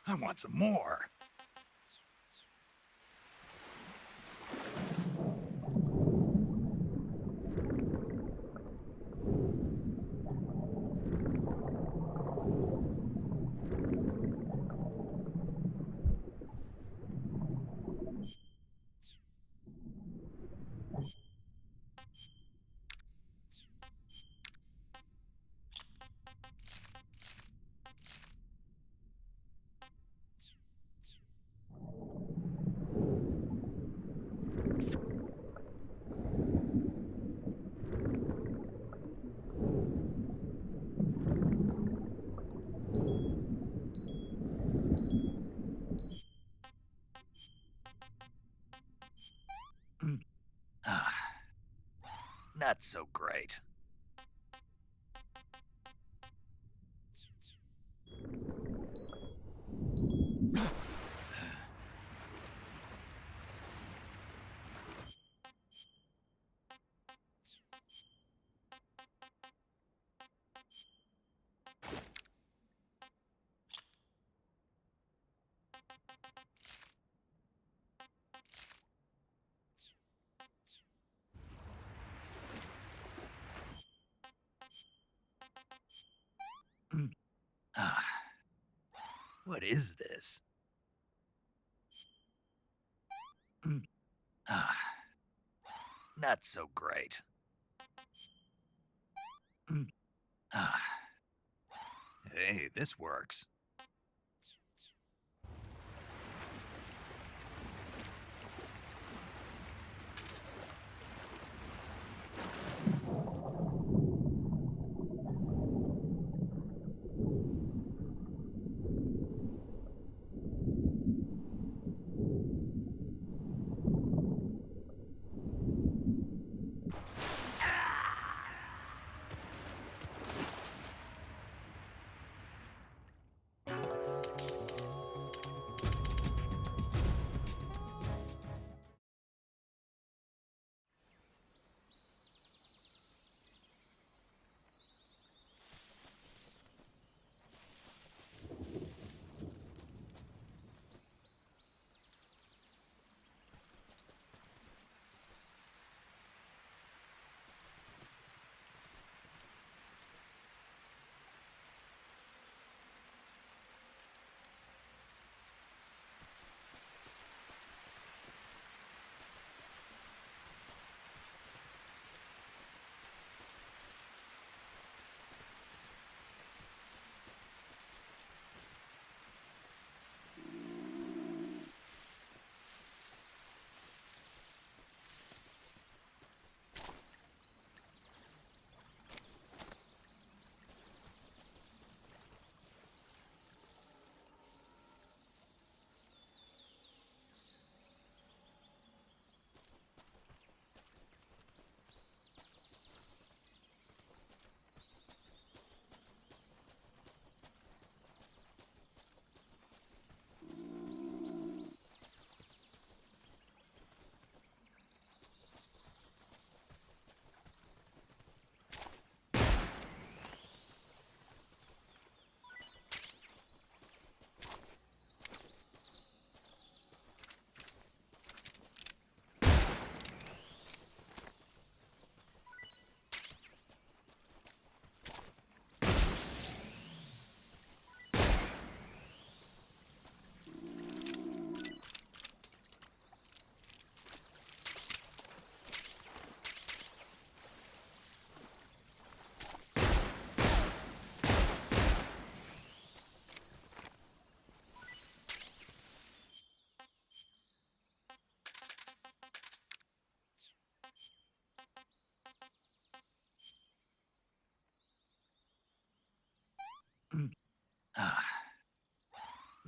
I want some more. Not so great. What is this? Not so great. Hey, this works.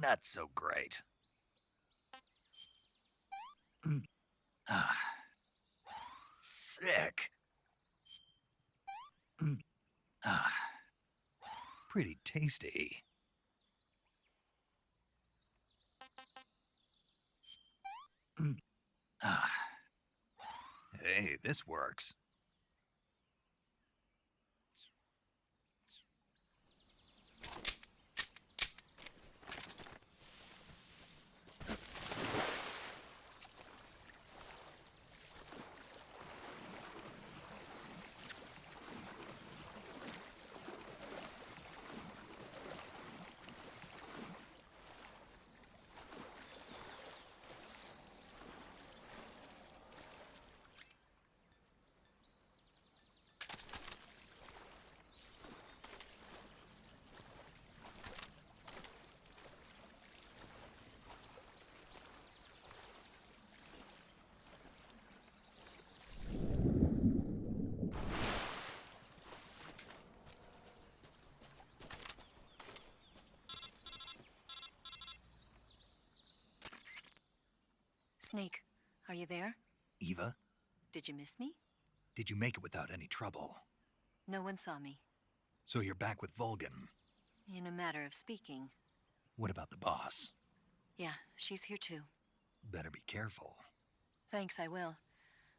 Not so great. Sick. Pretty tasty. Hey, this works. Snake, are you there? Eva, Did you miss me? did you make it without any trouble? No one saw me. So you're back with Vulcan. In a matter of speaking. What about the boss? Yeah, she's here too. Better be careful. Thanks, I will.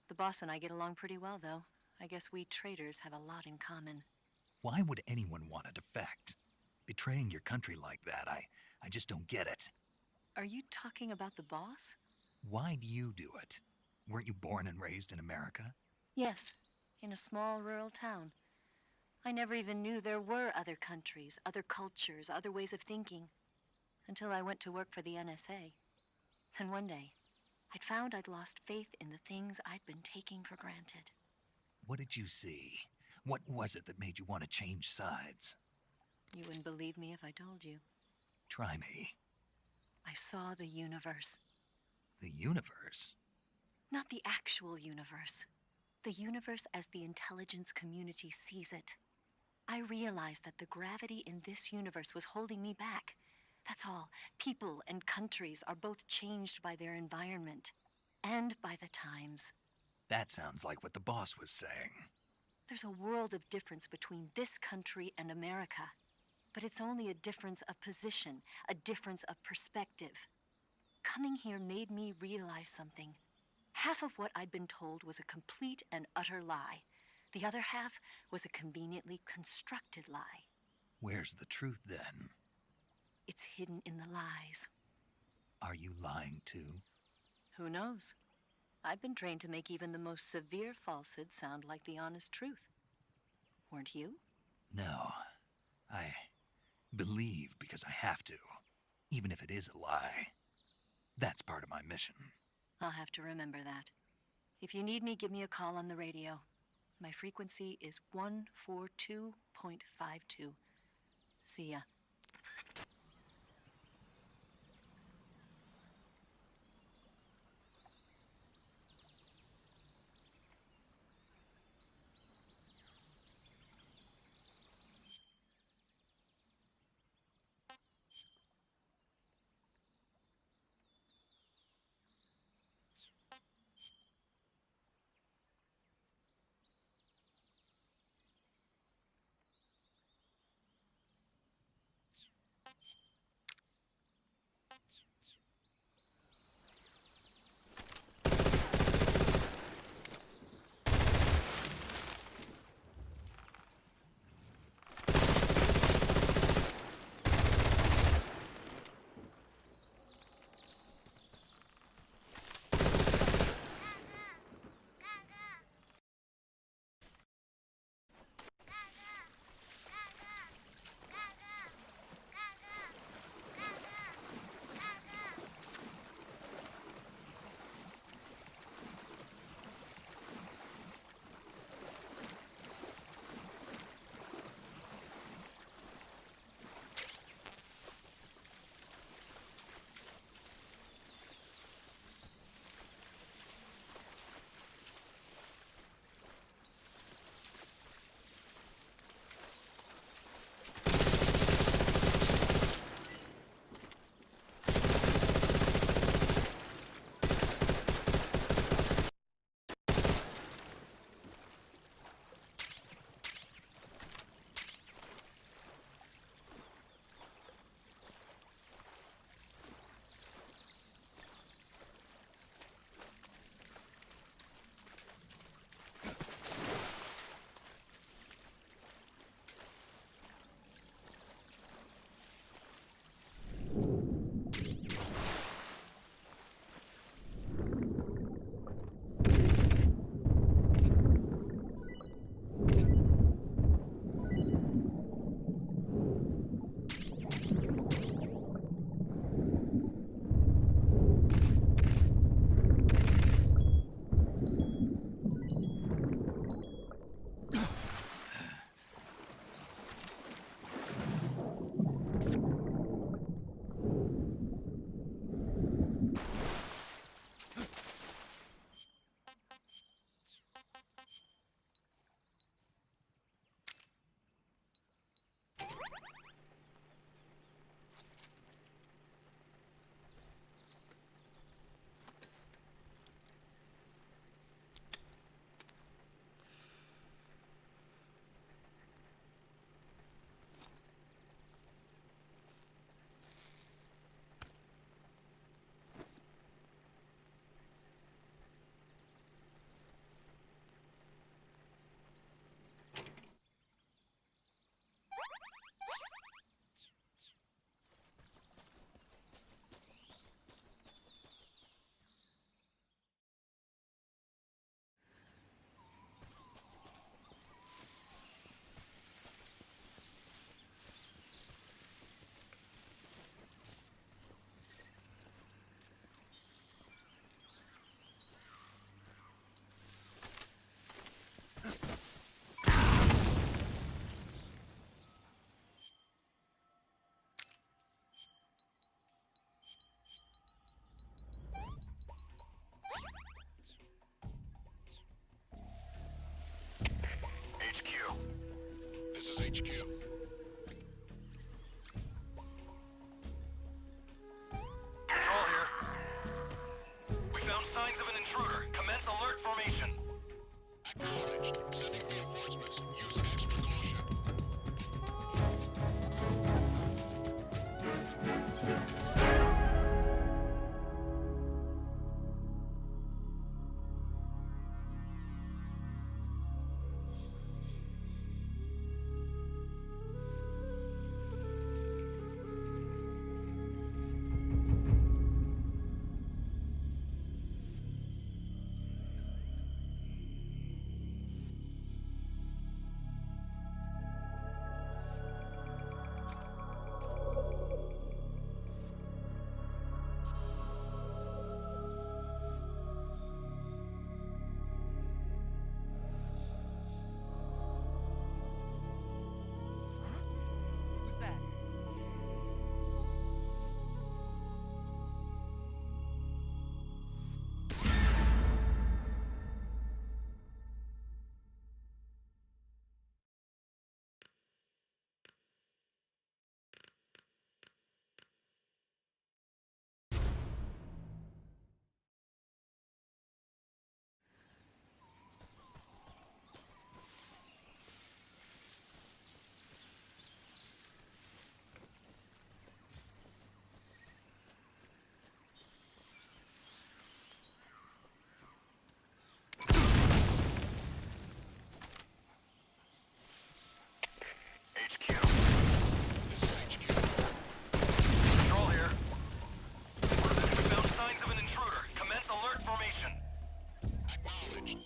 The boss and I get along pretty well, though. I guess we traitors have a lot in common. Why would anyone want to defect? Betraying your country like that, I just don't get it. Are you talking about the boss? Why do you do it? Weren't you born and raised in America? Yes, in a small rural town. I never even knew there were other countries, other cultures, other ways of thinking. Until I went to work for the NSA. Then one day, I'd found I'd lost faith in the things I'd been taking for granted. What did you see? What was it that made you want to change sides? You wouldn't believe me if I told you. Try me. I saw the universe. The universe? Not the actual universe. The universe as the intelligence community sees it. I realized that the gravity in this universe was holding me back. That's all. People and countries are both changed by their environment. And by the times. That sounds like what the boss was saying. There's a world of difference between this country and America. But it's only a difference of position, a difference of perspective. Coming here made me realize something. Half of what I'd been told was a complete and utter lie. The other half was a conveniently constructed lie. Where's the truth then? It's hidden in the lies. Are you lying too? Who knows? I've been trained to make even the most severe falsehood sound like the honest truth. Weren't you? No. I believe because I have to, even if it is a lie. That's part of my mission. I'll have to remember that. If you need me, give me a call on the radio. My frequency is 142.52. See ya. HQ. Control here. We found signs of an intruder. Commence alert formation. Acknowledged. Sending reinforcements. Use extra caution. Who's that? HQ. This is HQ. Control here. We found signs of an intruder. Commence alert formation. Acknowledged.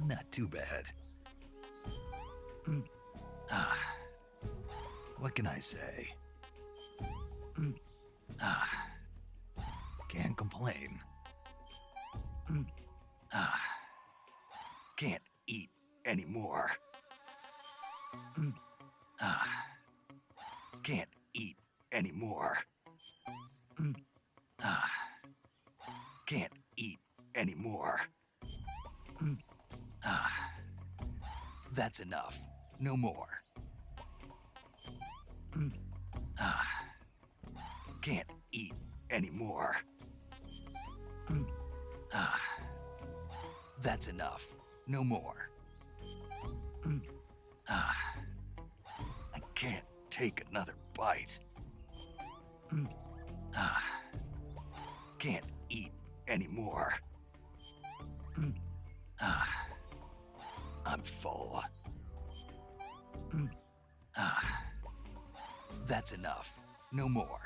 Not too bad. What can I say? Can't complain. Can't eat anymore. Can't eat anymore. Can't eat anymore. That's enough. No more. Can't eat anymore. That's enough. No more. I can't take another bite. Can't eat anymore. I'm full. That's enough. No more.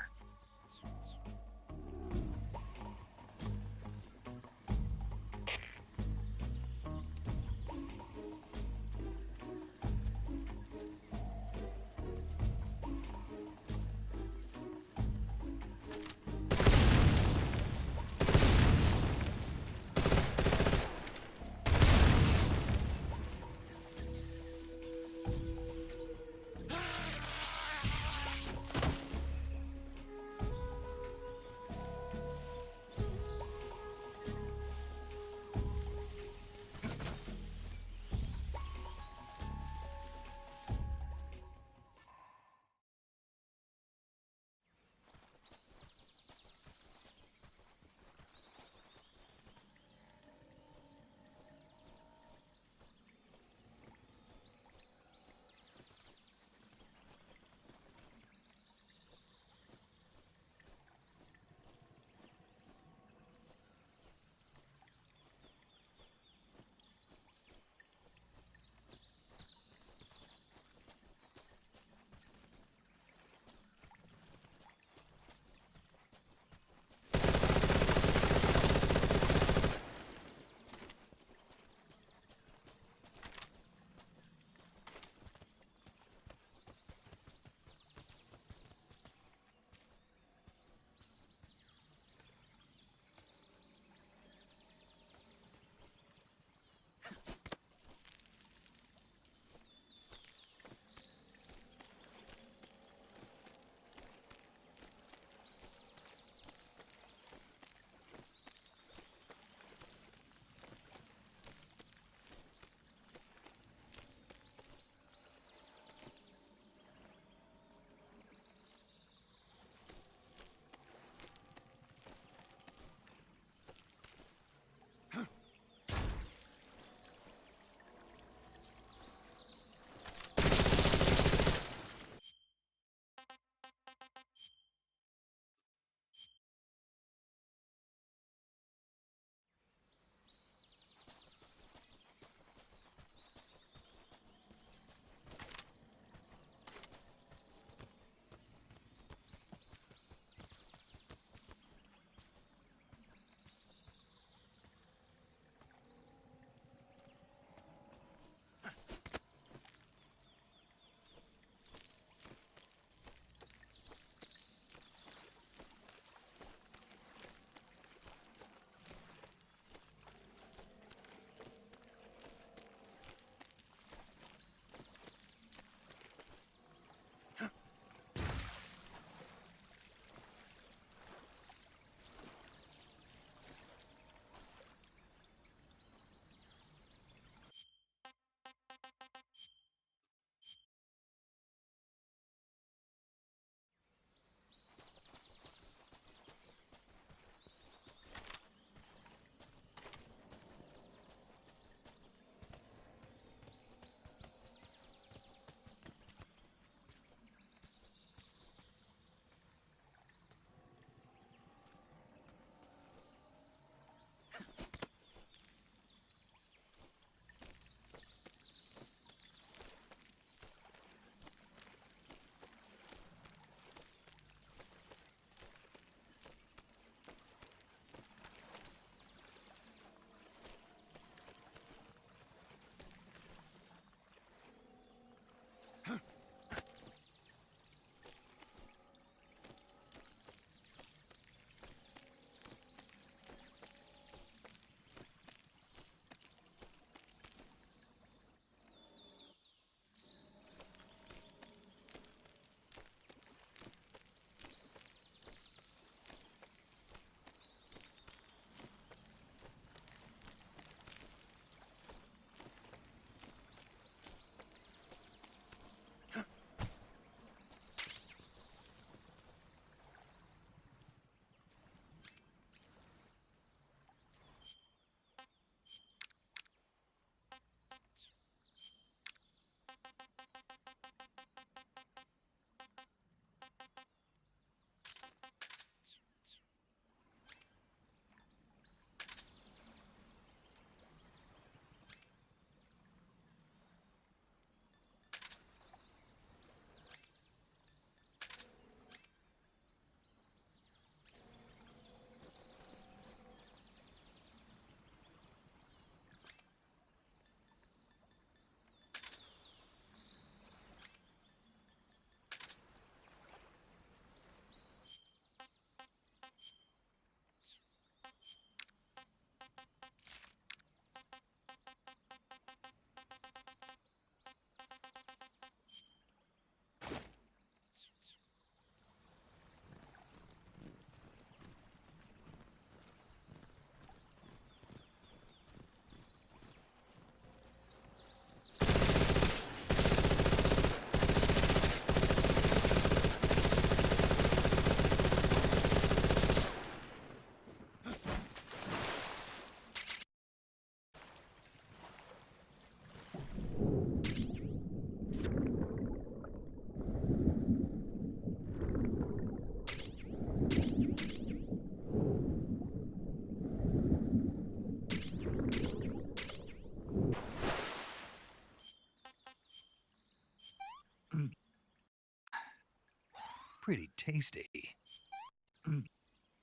Pretty tasty.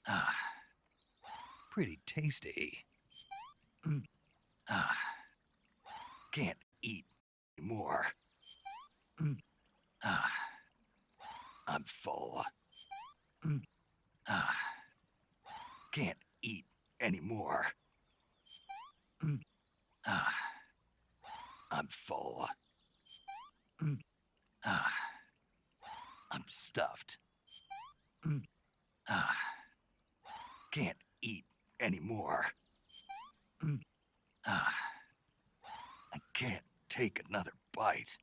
Ah, pretty tasty. Ah, can't eat anymore. Ah, I'm full. Ah, can't eat anymore. Ah, I'm full. Ah, I'm stuffed. Ah, can't eat anymore. Ah, I can't take another bite.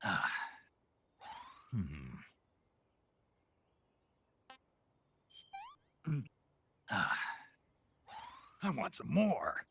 I want some more.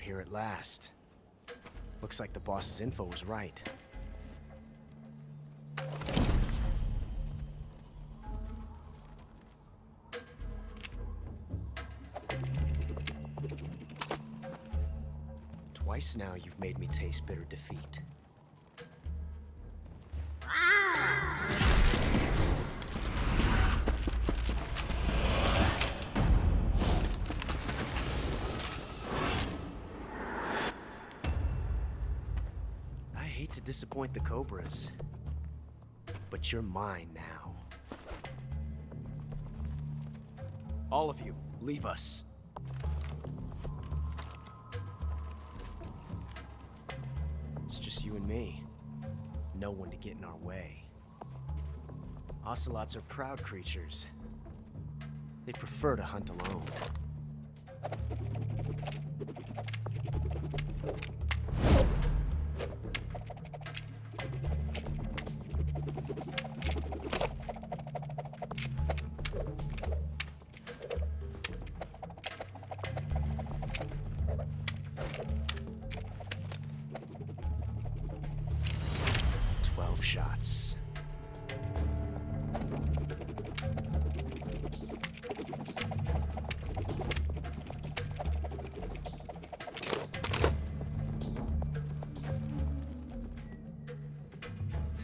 Here at last. Looks like the boss's info was right. Twice now you've made me taste bitter defeat. I hate to disappoint the Cobras, but you're mine now. All of you, leave us. It's just you and me. No one to get in our way. Ocelots are proud creatures. They prefer to hunt alone.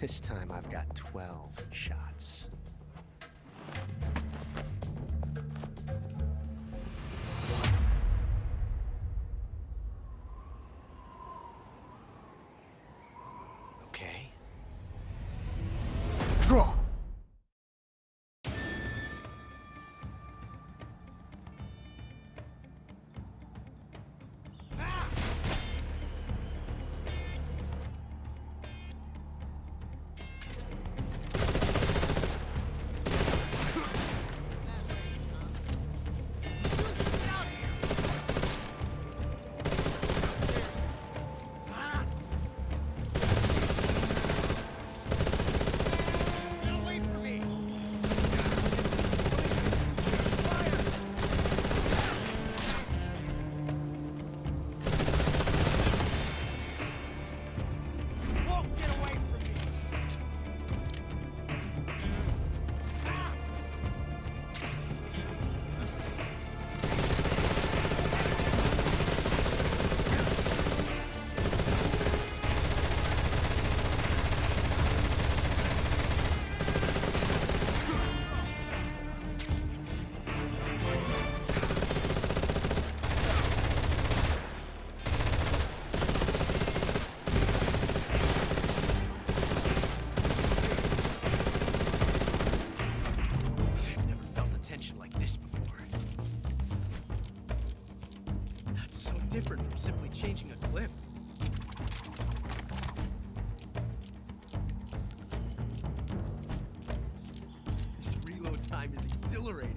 This time I've got 12 shots. Okay. Draw! Different from simply changing a clip. This reload time is exhilarating.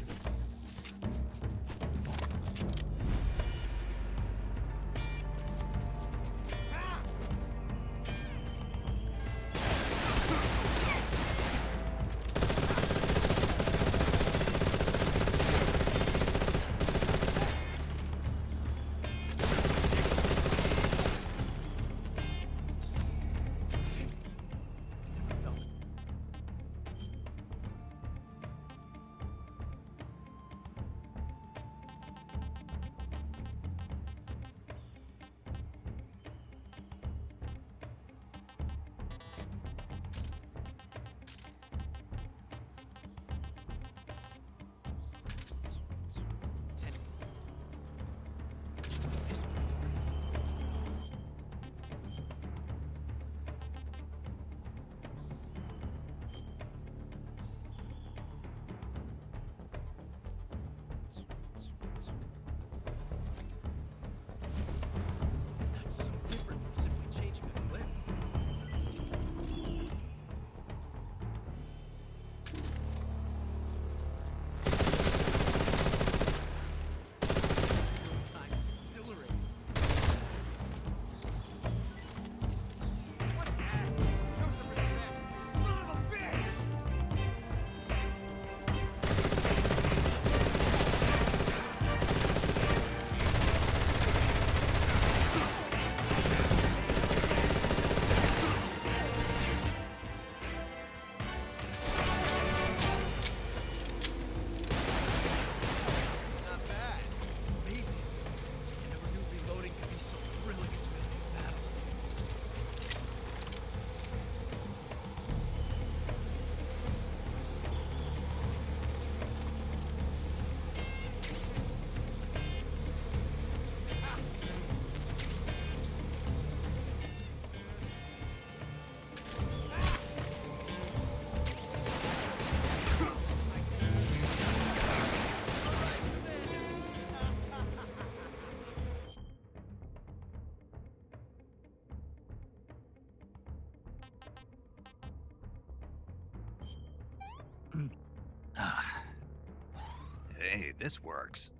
Hey, this works.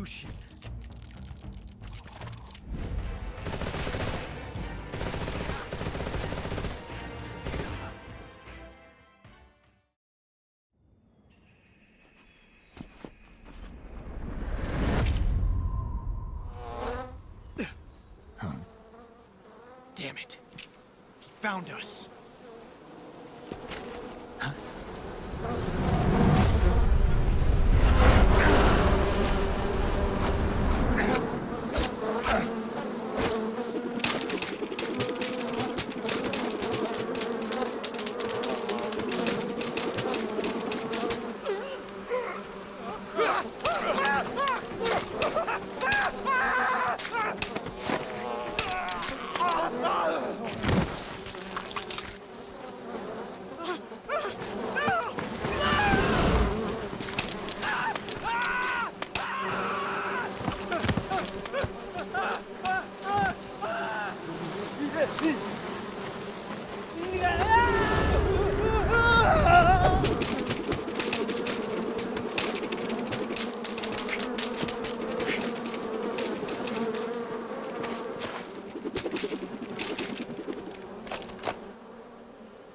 shit. Damn it. He found us.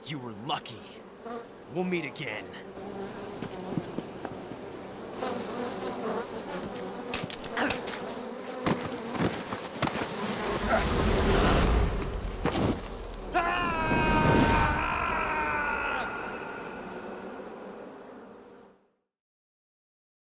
You were lucky. We'll meet again.